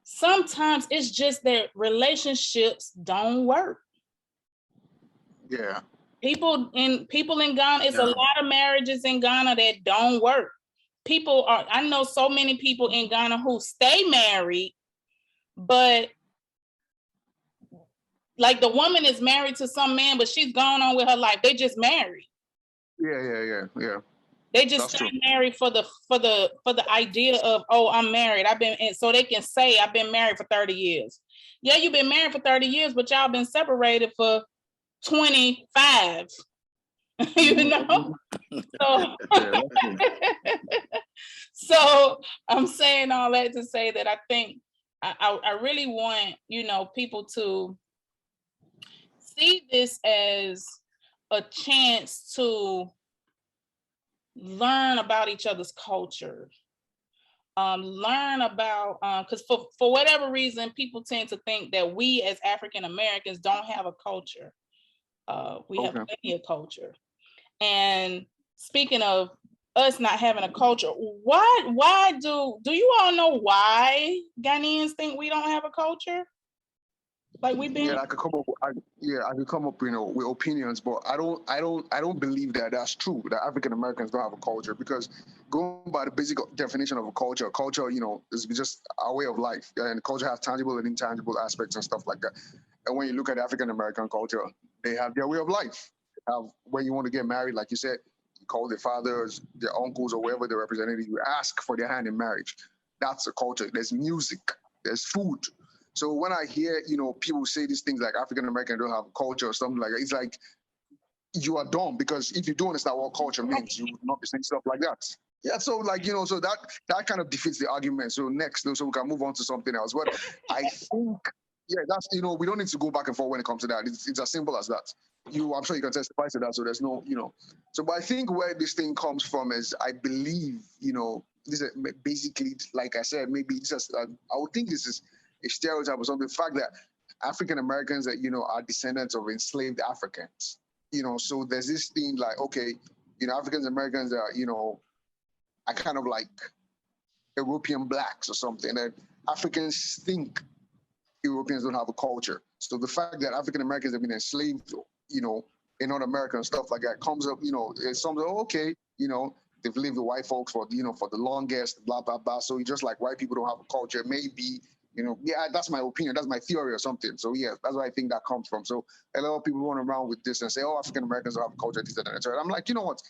sometimes it's just that relationships don't work. Yeah. People in Ghana, it's a lot of marriages in Ghana that don't work. I know so many people in Ghana who stay married, but like the woman is married to some man, but she's gone on with her life. They just married. Yeah. They just stay married for the idea of, oh, I'm married. So they can say I've been married for 30 years. Yeah, you've been married for 30 years, but y'all been separated for 25. You know? So I'm saying all that to say that I think I really want, people to see this as a chance to learn about each other's culture. Learn about, because for whatever reason, people tend to think that we as African Americans don't have a culture. We have plenty of culture. And speaking of us not having a culture, why do you all know why Ghanaians think we don't have a culture? Like we've been. I could come up, with opinions, but I don't believe that that's true. That African Americans don't have a culture, because going by the basic definition of a culture, is just our way of life, and culture has tangible and intangible aspects and stuff like that. And when you look at African American culture, they have their way of life. When you want to get married, like you said, you call their fathers, their uncles, or wherever they're represented, you ask for their hand in marriage. That's a culture. There's music, there's food. So when I hear, people say these things like African American don't have a culture or something like that, it's like, you are dumb, because if you don't understand what culture means, you would not be saying stuff like that. Yeah, so so that kind of defeats the argument. So next, so we can move on to something else. But I think, that's, we don't need to go back and forth when it comes to that. It's as simple as that. I'm sure you can testify to that. So there's no, So, but I think where this thing comes from is, I believe, this is basically, like I said, maybe this is, I would think this is a stereotype or something. The fact that African Americans that are descendants of enslaved Africans, so there's this thing like, okay, African Americans are are kind of like European blacks or something, and Africans think Europeans don't have a culture. So the fact that African Americans have been enslaved, in North America and stuff like that comes up, it's something, okay, they've lived with white folks for the longest, blah blah blah. So just like white people don't have a culture, maybe. That's my opinion. That's my theory or something. So that's where I think that comes from. So a lot of people run around with this and say, "Oh, African Americans don't have a culture." This, that, and that. I'm like, you know what?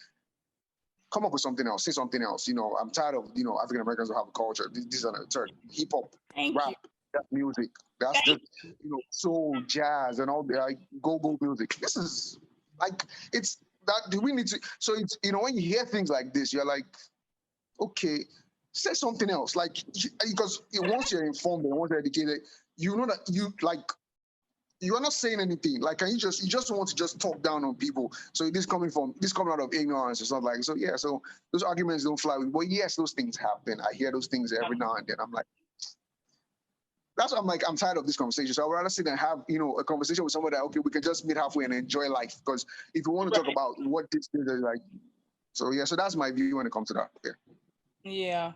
Come up with something else. Say something else. I'm tired of African Americans don't have a culture. This and that. Hip hop, rap, that's music. That's just soul, jazz, and all the go-go music. This is like, it's that. Do we need to? So it's when you hear things like this, you're like, okay. Say something else, like, because once you're informed and once you're educated, you know that you are not saying anything. Like, and you just want to just talk down on people. So this coming out of ignorance. It's not like, so yeah. So those arguments don't fly with. But yes, those things happen. I hear those things every now and then. I'm like, that's why I'm like, I'm tired of this conversation. So I'd rather sit and have a conversation with somebody that, okay, we can just meet halfway and enjoy life. Because if you want to talk about what this is like, so yeah. So that's my view when it comes to that. Yeah.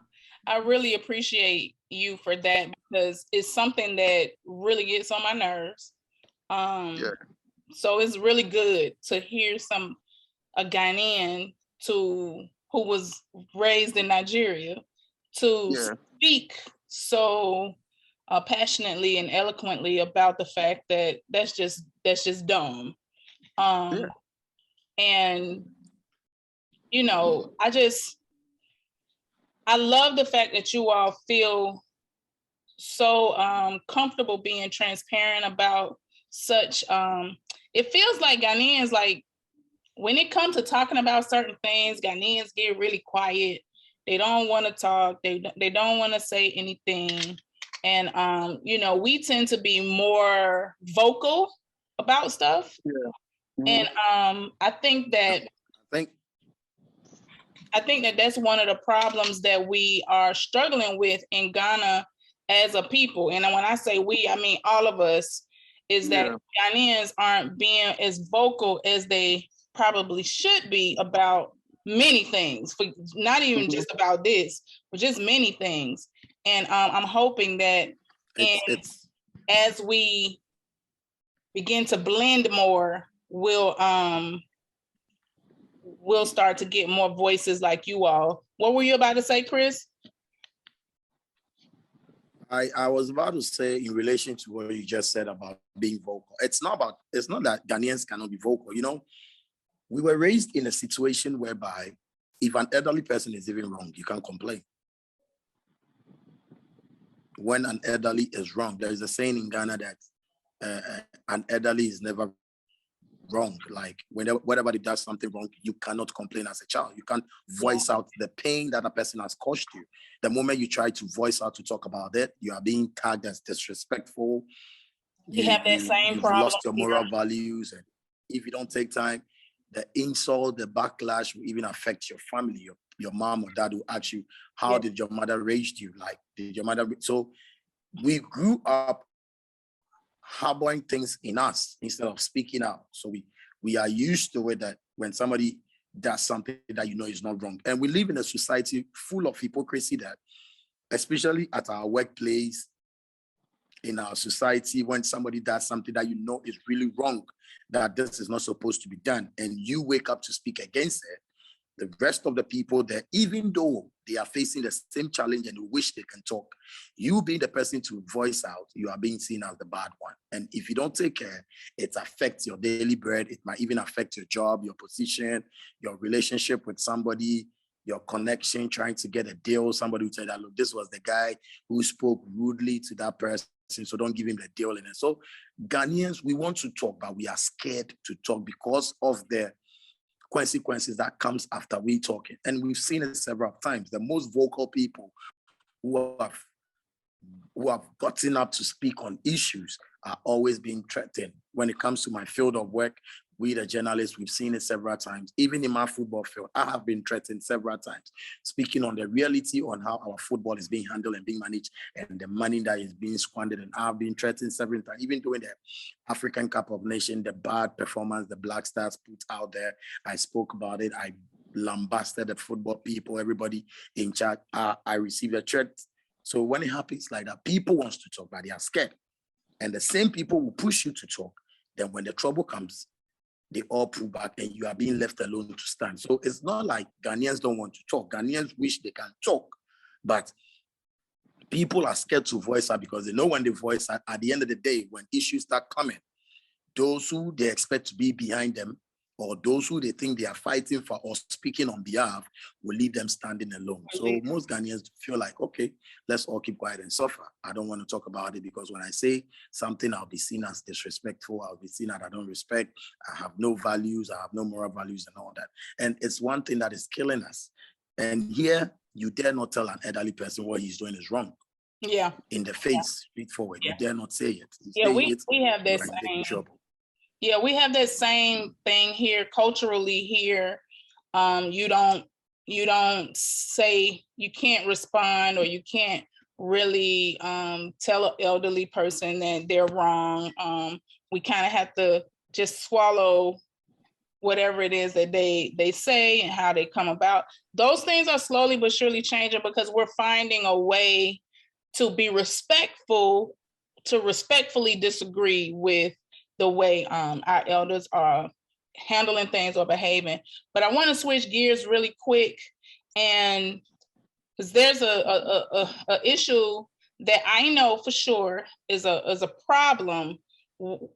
I really appreciate you for that, because it's something that really gets on my nerves. So it's really good to hear a Ghanaian who was raised in Nigeria to speak so passionately and eloquently about the fact that that's just dumb. And I love the fact that you all feel so comfortable being transparent about such. It feels like Ghanaians, like when it comes to talking about certain things, Ghanaians get really quiet. They don't want to talk. They don't want to say anything. And we tend to be more vocal about stuff. Yeah. And I think that that's one of the problems that we are struggling with in Ghana as a people. And when I say we, I mean all of us, is that Ghanaians aren't being as vocal as they probably should be about many things, for not even just about this, but just many things. And I'm hoping that as we begin to blend more, we'll start to get more voices like you all. What were you about to say, Chris? I was about to say, in relation to what you just said about being vocal, it's not that Ghanaians cannot be vocal. We were raised in a situation whereby if an elderly person is even wrong, you can't complain. When an elderly is wrong, there is a saying in Ghana that an elderly is never wrong. Like whenever he does something wrong, you cannot complain as a child. You can't voice out the pain that a person has caused you. The moment you try to voice out to talk about it, you are being tagged as disrespectful. You have that same you've problem. Lost your moral values. And if you don't take time, the insult, the backlash will even affect your family. Your mom or dad will ask you, how did your mother raise you? Like, did your mother? So we grew up harboring things in us instead of speaking out. So we are used to it, that when somebody does something that is not wrong. And we live in a society full of hypocrisy, that especially at our workplace, in our society, when somebody does something that is really wrong, that this is not supposed to be done, and you wake up to speak against it, the rest of the people there, even though they are facing the same challenge and wish they can talk, you being the person to voice out, you are being seen as the bad one. And if you don't take care, it affects your daily bread. It might even affect your job, your position, your relationship with somebody, your connection, trying to get a deal. Somebody would say that, look, this was the guy who spoke rudely to that person, so don't give him the deal. And so Ghanaians, we want to talk, but we are scared to talk because of the consequences that comes after we talking. And we've seen it several times. The most vocal people who have gotten up to speak on issues are always being threatened. When it comes to my field of work, we the journalists, we've seen it several times. Even in my football field, I have been threatened several times, speaking on the reality on how our football is being handled and being managed, and the money that is being squandered. And I've been threatened several times, even during the African Cup of Nations, the bad performance the Black Stars put out there. I spoke about it. I lambasted the football people, everybody in charge. I received a threat. So when it happens like that, people want to talk, but they are scared. And the same people will push you to talk. Then when the trouble comes, they all pull back and you are being left alone to stand. So it's not like Ghanaians don't want to talk. Ghanaians wish they can talk, but people are scared to voice out because they know when they voice out, at the end of the day, when issues start coming, those who they expect to be behind them, or those who they think they are fighting for or speaking on behalf, will leave them standing alone. So most Ghanaians feel like, okay, let's all keep quiet and suffer. I don't want to talk about it because when I say something, I'll be seen as disrespectful. I'll be seen that I don't respect. I have no values. I have no moral values and all that. And it's one thing that is killing us. And here, you dare not tell an elderly person what he's doing is wrong. Yeah. In the face, straightforward. You dare not say it. We have that same trouble. Yeah, we have that same thing here culturally here. You don't say, you can't respond, or you can't really tell an elderly person that they're wrong. We kind of have to just swallow whatever it is that they say and how they come about. Those things are slowly but surely changing because we're finding a way to be respectful, to respectfully disagree with the way our elders are handling things or behaving. But I want to switch gears really quick, and because there's a issue that I know for sure is a problem,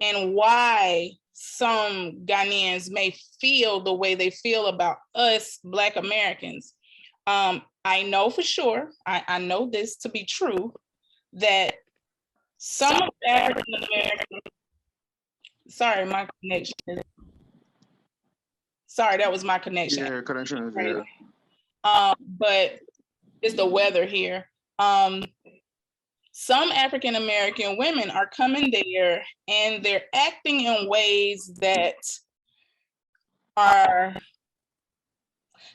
and why some Ghanaians may feel the way they feel about us Black Americans. I know for sure, I know this to be true, that some African American, sorry, my connection. Sorry, that was my connection. Yeah, connection is there. But it's the weather here. Some African American women are coming there and they're acting in ways that are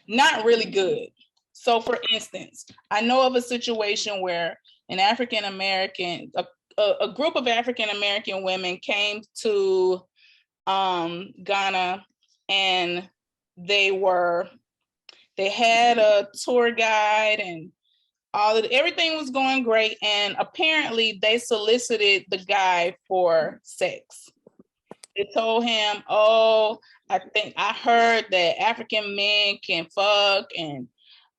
not really good. So for instance, I know of a situation where an African American, a group of African American women came to Ghana, and they had a tour guide and everything was going great. And apparently they solicited the guy for sex. They told him, oh, I heard that African men can fuck and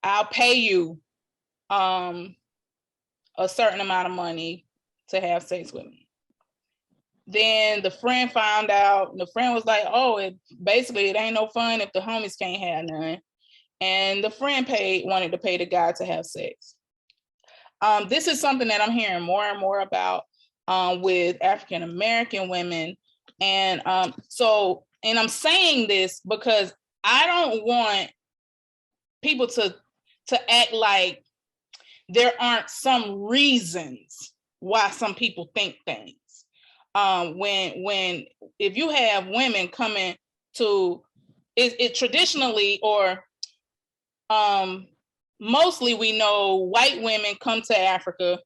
I'll pay you a certain amount of money to have sex with me. Then the friend found out, and the friend was like, oh, it ain't no fun if the homies can't have none. And the friend wanted to pay the guy to have sex. This is something that I'm hearing more and more about with African American women. And I'm saying this because I don't want people to act like there aren't some reasons why some people think things. When if you have women coming to it traditionally, or mostly we know white women come to Africa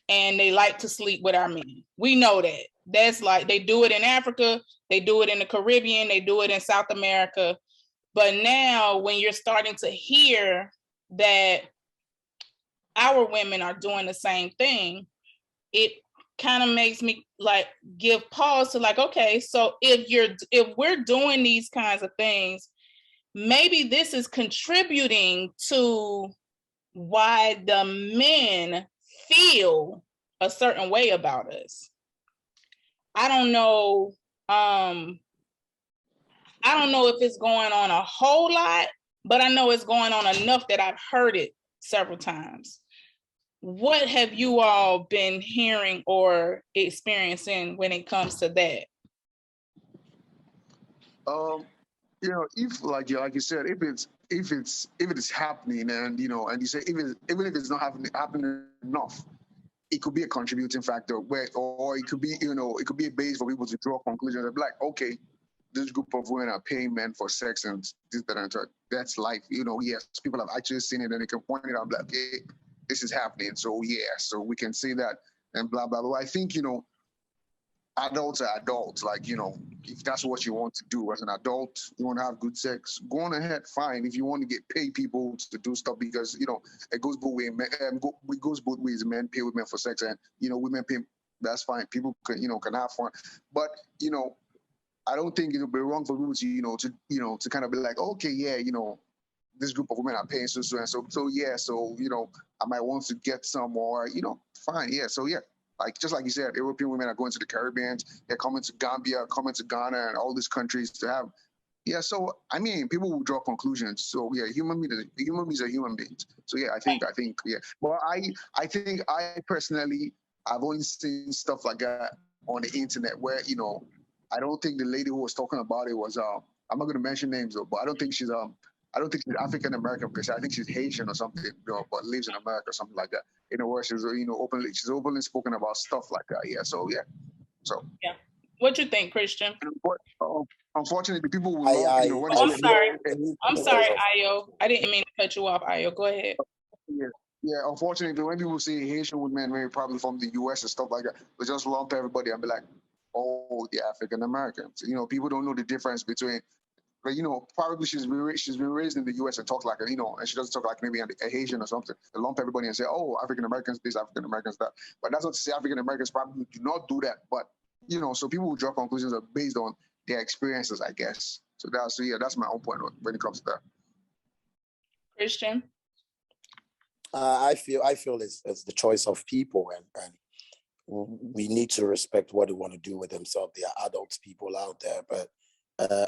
and they like to sleep with our men. We know that. That's like, they do it in Africa, they do it in the Caribbean, they do it in South America. But now when you're starting to hear that our women are doing the same thing, it kind of makes me like give pause to like, okay, so if we're doing these kinds of things, maybe this is contributing to why the men feel a certain way about us. I don't know. I don't know if it's going on a whole lot, but I know it's going on enough that I've heard it several times. What have you all been hearing or experiencing when it comes to that? If like you said, if it is happening, and and you say even if it's not happening enough, it could be a contributing factor, or it could be it could be a base for people to draw conclusions of like, okay, this group of women are paying men for sex and this, that, and that's life. Yes, people have actually seen it and they can point it out like, okay, this is happening. So yeah, so we can say that and blah blah blah. I think adults are adults. Like if that's what you want to do as an adult, you want to have good sex, go on ahead, fine. If you want to pay people to do stuff, because it goes both ways. It goes both ways. Men pay women for sex, and women pay. That's fine. People can can have fun, but I don't think it would be wrong for people to to kind of be like, okay, yeah, this group of women are paying so and so. So yeah, so I might want to get some more, fine, yeah. So yeah, like just like you said, European women are going to the Caribbean, they're coming to Gambia, coming to Ghana, and all these countries to have. Yeah, so I mean, people will draw conclusions. So yeah, human beings are human beings. So yeah, I think yeah. Well, I think I personally, I've only seen stuff like that on the internet where I don't think the lady who was talking about it was I'm not going to mention names though, but I don't think she's African American, because I think she's Haitian or something, but lives in America or something like that. Where she's she's openly spoken about stuff like that. Yeah, so yeah, so yeah. What you think, Christian? Unfortunately, people will. I'm sorry, Ayo. I didn't mean to cut you off, Ayo. Go ahead. Yeah. Unfortunately, when people say Haitian women, maybe probably from the U.S. and stuff like that, we just lump everybody and be like, oh, the African Americans. People don't know the difference between. But probably she's been raised in the U.S. and talks like and she doesn't talk like maybe a Haitian or something. They lump everybody and say, oh, African Americans this, African Americans that. But that's not to say African Americans probably do not do that. But so people will draw conclusions based on their experiences, I guess. So that's my own point when it comes to that. Christian, I feel it's the choice of people, and we need to respect what they want to do with themselves. They are adult people out there, but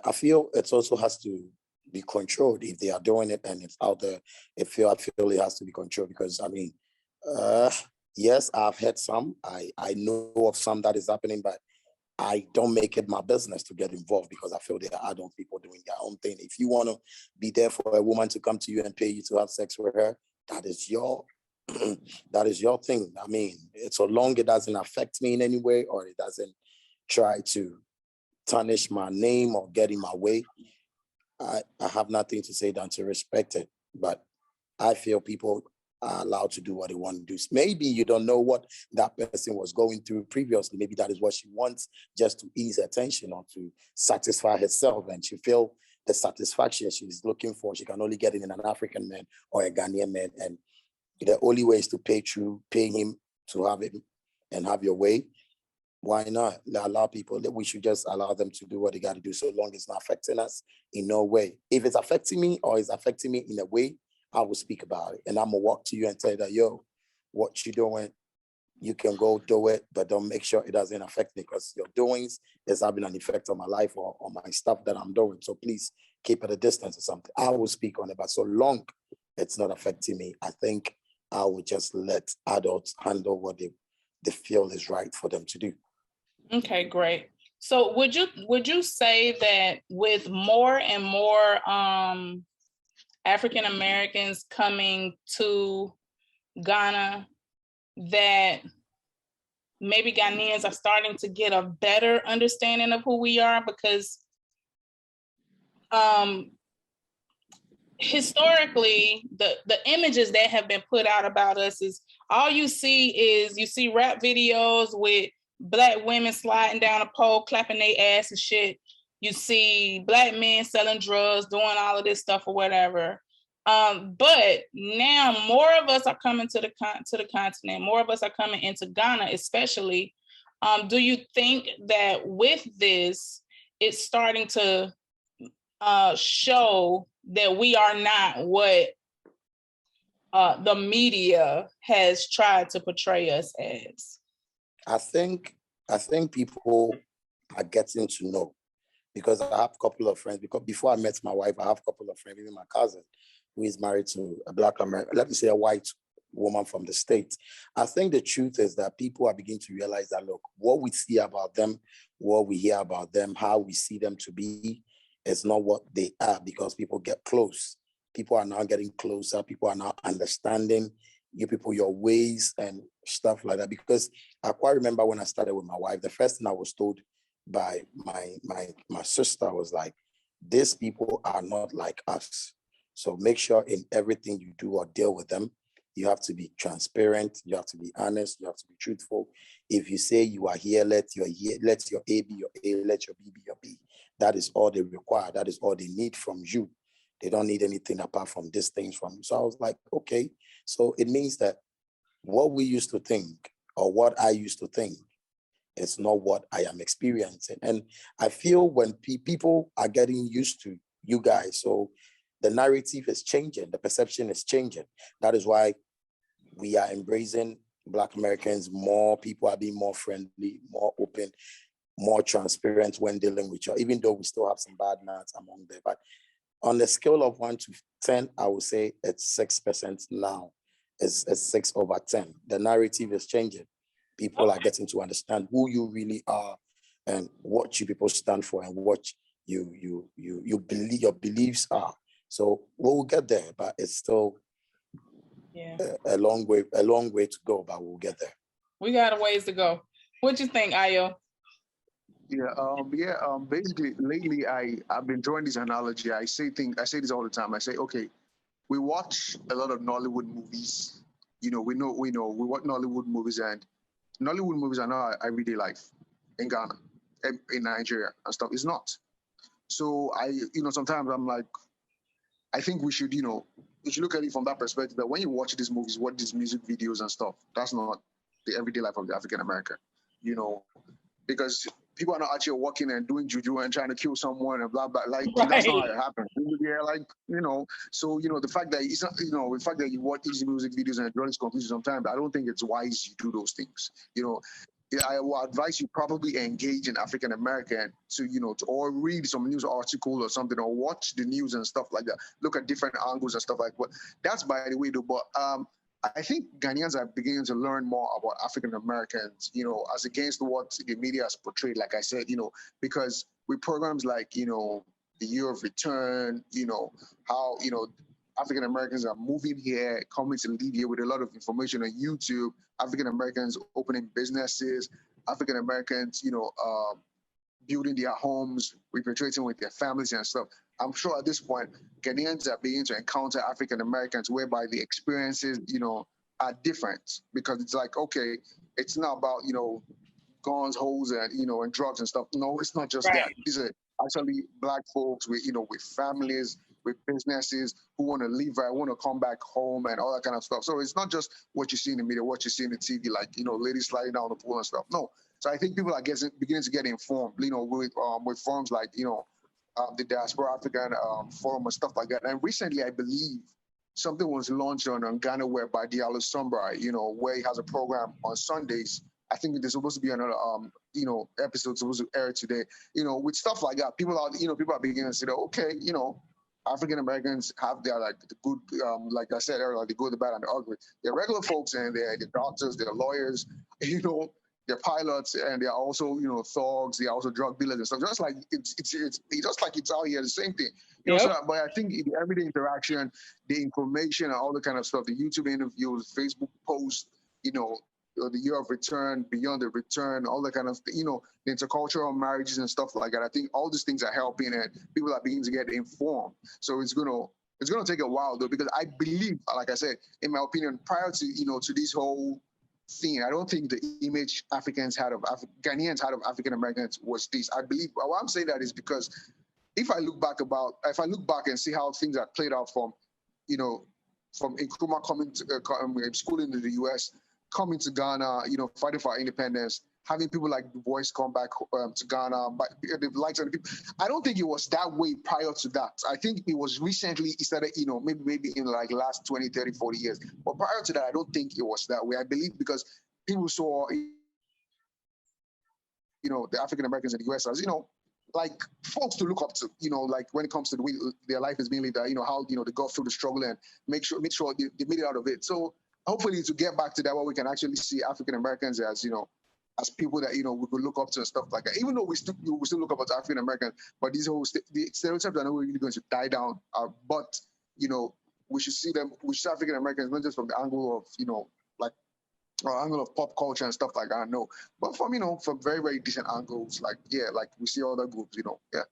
I feel it also has to be controlled if they are doing it and it's out there. I feel it has to be controlled because I mean, yes, I've had some. I know of some that is happening, but I don't make it my business to get involved because I feel there are adult people doing their own thing. If you want to be there for a woman to come to you and pay you to have sex with her, that is your that is your thing. I mean, so long it doesn't affect me in any way or it doesn't try to tarnish my name or get in my way, I have nothing to say than to respect it. But I feel people are allowed to do what they want to do. Maybe you don't know what that person was going through previously. Maybe that is what she wants, just to ease her tension or to satisfy herself. And she feel the satisfaction she's looking for, she can only get it in an African man or a Ghanaian man. And the only way is to pay him to have it and have your way. Why not allow people that we should just allow them to do what they got to do so long it's not affecting us in no way. If it's affecting me or it's affecting me in a way, I will speak about it. And I'm gonna walk to you and tell you that, yo, what you doing, you can go do it, but don't make sure it doesn't affect me because your doings is having an effect on my life or on my stuff that I'm doing. So please keep at a distance or something. I will speak on it, but so long it's not affecting me, I think I will just let adults handle what they feel is right for them to do. Okay, great. So would you say that with more and more African Americans coming to Ghana, that maybe Ghanaians are starting to get a better understanding of who we are? Because historically, the images that have been put out about us is all you see rap videos with Black women sliding down a pole, clapping their ass and shit. You see Black men selling drugs, doing all of this stuff or whatever. But now more of us are coming to the continent. More of us are coming into Ghana, especially. Do you think that with this, it's starting to show that we are not what the media has tried to portray us as? I think people are getting to know, because I have a couple of friends, because before I met my wife, I have a couple of friends, even my cousin, who is married to a Black American, let me say a white woman from the States. I think the truth is that people are beginning to realize that, look, what we see about them, what we hear about them, how we see them to be, is not what they are, because people get close. People are now getting closer. People are now understanding you people, your ways and stuff like that. Because I quite remember when I started with my wife, the first thing I was told by my sister was like, these people are not like us. So make sure in everything you do or deal with them, you have to be transparent, you have to be honest, you have to be truthful. If you say you are here, let your A be your A, let your B be your B. That is all they require. That is all they need from you. They don't need anything apart from these things from you. So I was like, okay. So it means that what we used to think, or what I used to think, is not what I am experiencing. And I feel when people are getting used to you guys, so the narrative is changing, the perception is changing. That is why we are embracing Black Americans more. People are being more friendly, more open, more transparent when dealing with you, even though we still have some bad nuts among them. But on the scale of 1 to 10, I would say it's 6% now. It's 6 over 10. The narrative is changing. People are getting to understand who you really are and what you people stand for and what you believe your beliefs are. So we'll get there, but it's still a long way to go, but we'll get there. We got a ways to go. What you think, Ayo? Basically, lately I've been drawing this analogy. I say this all the time. I say, okay, we watch a lot of Nollywood movies. We watch Nollywood movies, and Nollywood movies are not our everyday life in Ghana, in Nigeria and stuff. It's not. So sometimes I'm like, I think we should look at it from that perspective, that when you watch these movies, watch these music videos and stuff, that's not the everyday life of the African American, because people are not actually walking and doing juju and trying to kill someone and blah, blah. Like, right. That's not how it happens. So, the fact that it's not, the fact that you watch these music videos and draw these conclusions sometimes, I don't think it's wise you do those things. I will advise you probably engage in African American to, or read some news article or something, or watch the news and stuff like that. Look at different angles and stuff like that. That's by the way, though. But I think Ghanaians are beginning to learn more about African Americans, as against what the media has portrayed. Like I said, because with programs like, the Year of Return, how, African Americans are moving here, coming to live here with a lot of information on YouTube. African Americans opening businesses, African Americans, building their homes, repatriating with their families and stuff. I'm sure at this point, Ghanaians are beginning to encounter African Americans whereby the experiences, are different, because it's like, okay, it's not about, guns, holes, and and drugs and stuff. No, it's not just that. Right. These are actually Black folks with with families, with businesses who want to live right, want to come back home and all that kind of stuff. So it's not just what you see in the media, what you see in the TV, like ladies sliding down the pool and stuff. No. So I think people are beginning to get informed, with forums like the Diaspora African Forum and stuff like that. And recently, I believe something was launched on Ghana Web by Diallo Sombra, where he has a program on Sundays. I think there's supposed to be another, episode supposed to air today. With stuff like that, people are beginning to say, that, okay, African Americans have their the good, like I said earlier, the good, the bad, and the ugly. They're regular folks, and they're doctors, they're lawyers, they're pilots, and they're also thugs. They're also drug dealers and stuff. Just like it's just like it's out here, the same thing. Yep. So, but I think the everyday interaction, the information, and all the kind of stuff, the YouTube interviews, Facebook posts, the Year of Return, Beyond the Return, all that kind of, the intercultural marriages and stuff like that. I think all these things are helping, and people are beginning to get informed. So it's gonna take a while though, because I believe, like I said, in my opinion, prior to to this whole thing, I don't think the image Ghanaians had of African Americans was this. I believe why I'm saying that is because if I look back and see how things are played out from Nkrumah coming to schooling in the US, coming to Ghana, fighting for our independence, having people like Du Bois come back to Ghana, but the likes of the people. I don't think it was that way prior to that. I think it was recently, it started, maybe in like last 20, 30, 40 years. But prior to that, I don't think it was that way. I believe because people saw, the African Americans in the US as, like folks to look up to, like when it comes to the way their life is being lived, how, they go through the struggle and make sure they made it out of it. So hopefully to get back to that, where we can actually see African Americans as, as people that, we could look up to and stuff like that. Even though we still look up to African Americans, but these whole the stereotypes are not really going to die down. But, we should see African Americans, not just from the angle of, like, or angle of pop culture and stuff like that, no. But from, from very, very decent angles, like, yeah, like we see other groups, yeah.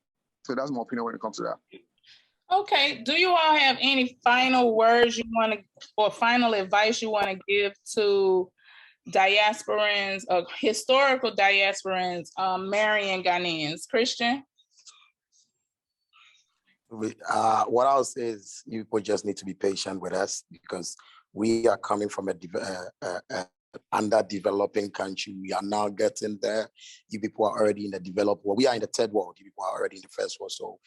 So that's my opinion when it comes to that. Okay. Do you all have any final words you want to, or final advice you want to give to diasporans, historical diasporans, marrying Ghanaians? Christian? What I'll say is you people just need to be patient with us, because we are coming from a underdeveloping country. We are now getting there. You people are already in the developed world. We are in the third world. You people are already in the first world. So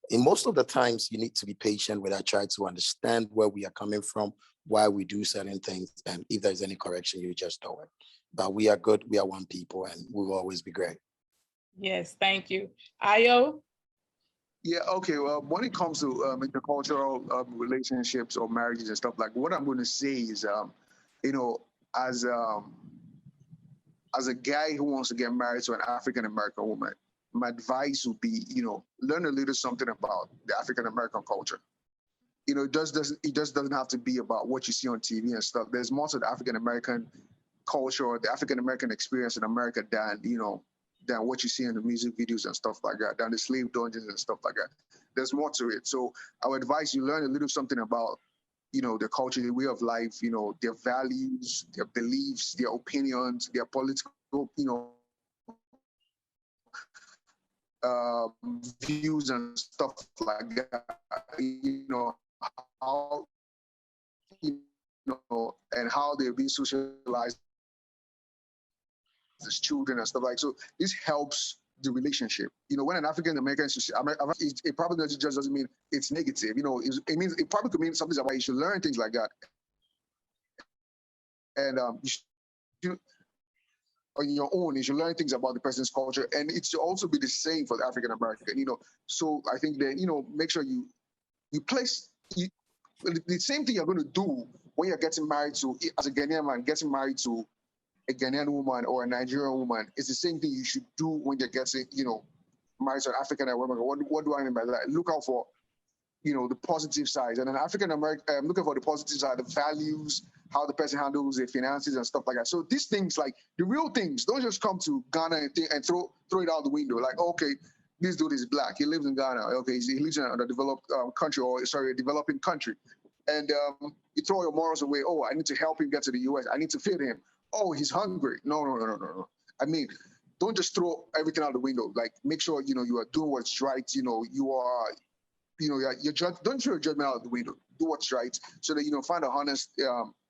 in most of the times, you need to be patient with us, try to understand where we are coming from, why we do certain things, and if there's any correction, you just do it. But we are good. We are one people, and we will always be great. Yes, thank you. Ayo? Yeah, okay. Well, when it comes to intercultural relationships or marriages and stuff, like what I'm going to say is, as a guy who wants to get married to an African American woman, my advice would be, learn a little something about the African American culture. It just doesn't have to be about what you see on TV and stuff. There's more to the African American culture or the African American experience in America than what you see in the music videos and stuff like that, than the slave dungeons and stuff like that. There's more to it. So I would advise you learn a little something about, their culture, their way of life, their values, their beliefs, their opinions, their political, views and stuff like that. How, and how they're being socialized as children and stuff like. So this helps the relationship. When an African American, it probably just doesn't mean it's negative. It means it probably could mean something about you should learn things like that. And you should on your own. You should learn things about the person's culture, and it should also be the same for the African American. So I think that make sure you place the same thing you're going to do when you're getting married to, as a Ghanaian man, getting married to a Ghanaian woman or a Nigerian woman is the same thing you should do when you're getting, married to an African woman. What do I mean by that? Look out for, the positive side. And an African American, looking for the positive side, the values, how the person handles their finances and stuff like that. So these things, like the real things, don't just come to Ghana and throw it out the window. Like, okay, this dude is black. He lives in Ghana. Okay, he lives in a developed country, a developing country. And you throw your morals away. Oh, I need to help him get to the U.S. I need to feed him. Oh, he's hungry. No. I mean, don't just throw everything out the window. Like, make sure, you are doing what's right. You are, don't throw your judgment out the window. Do what's right so that, find a honest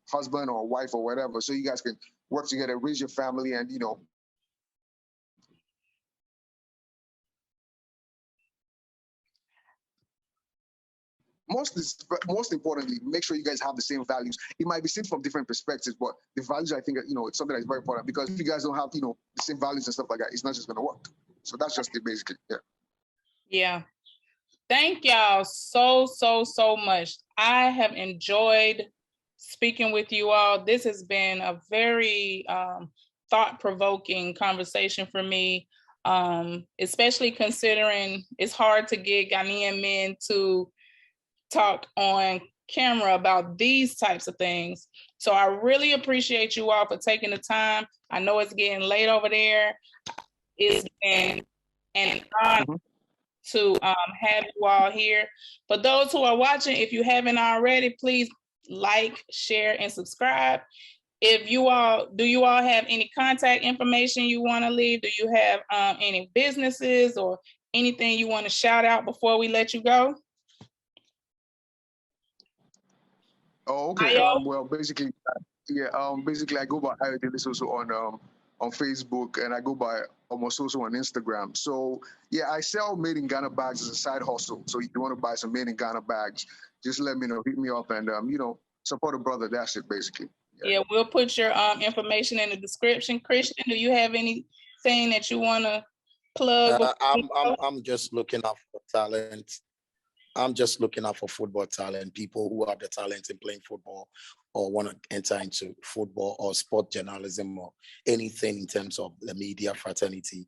husband or wife or whatever, so you guys can work together, raise your family, and, most importantly, make sure you guys have the same values. It might be seen from different perspectives, but the values, I think, it's something that's very important, because if you guys don't have, the same values and stuff like that, it's not just going to work. So that's just it, basically. Yeah. Thank y'all so much. I have enjoyed speaking with you all. This has been a very thought-provoking conversation for me, especially considering it's hard to get Ghanaian men to talk on camera about these types of things. So I really appreciate you all for taking the time. I know it's getting late over there. It's been an honor to have you all here. For those who are watching, if you haven't already, please like, share, and subscribe. Do you all have any contact information you want to leave? Do you have any businesses or anything you want to shout out before we let you go? Oh, okay. Well, basically, I go by Ayo on Facebook, and I go by almost also on Instagram. So yeah, I sell made in Ghana bags as a side hustle. So if you want to buy some made in Ghana bags, just let me know, hit me up, and support a brother. That's it, basically. Yeah, we'll put your information in the description. Christian, do you have anything that you want to plug? I'm just looking out for talent. I'm just looking out for football talent, people who have the talent in playing football or want to enter into football or sport journalism or anything in terms of the media fraternity.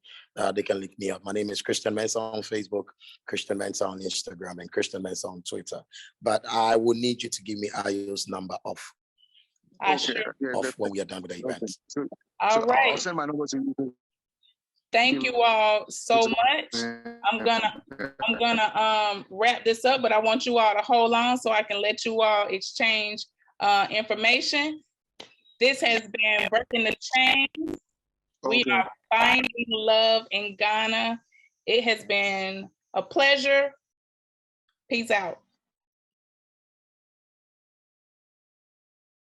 They can link me up. My name is Christian Mensah on Facebook, Christian Mensah on Instagram, and Christian Mensah on Twitter. But I will need you to give me Ayo's number off when we are done with the event. All right. I'll send my number to you. Thank you all so much. I'm gonna wrap this up, but I want you all to hold on so I can let you all exchange information. This has been Breaking the Chains. We are finding love in Ghana. It has been a pleasure. Peace out.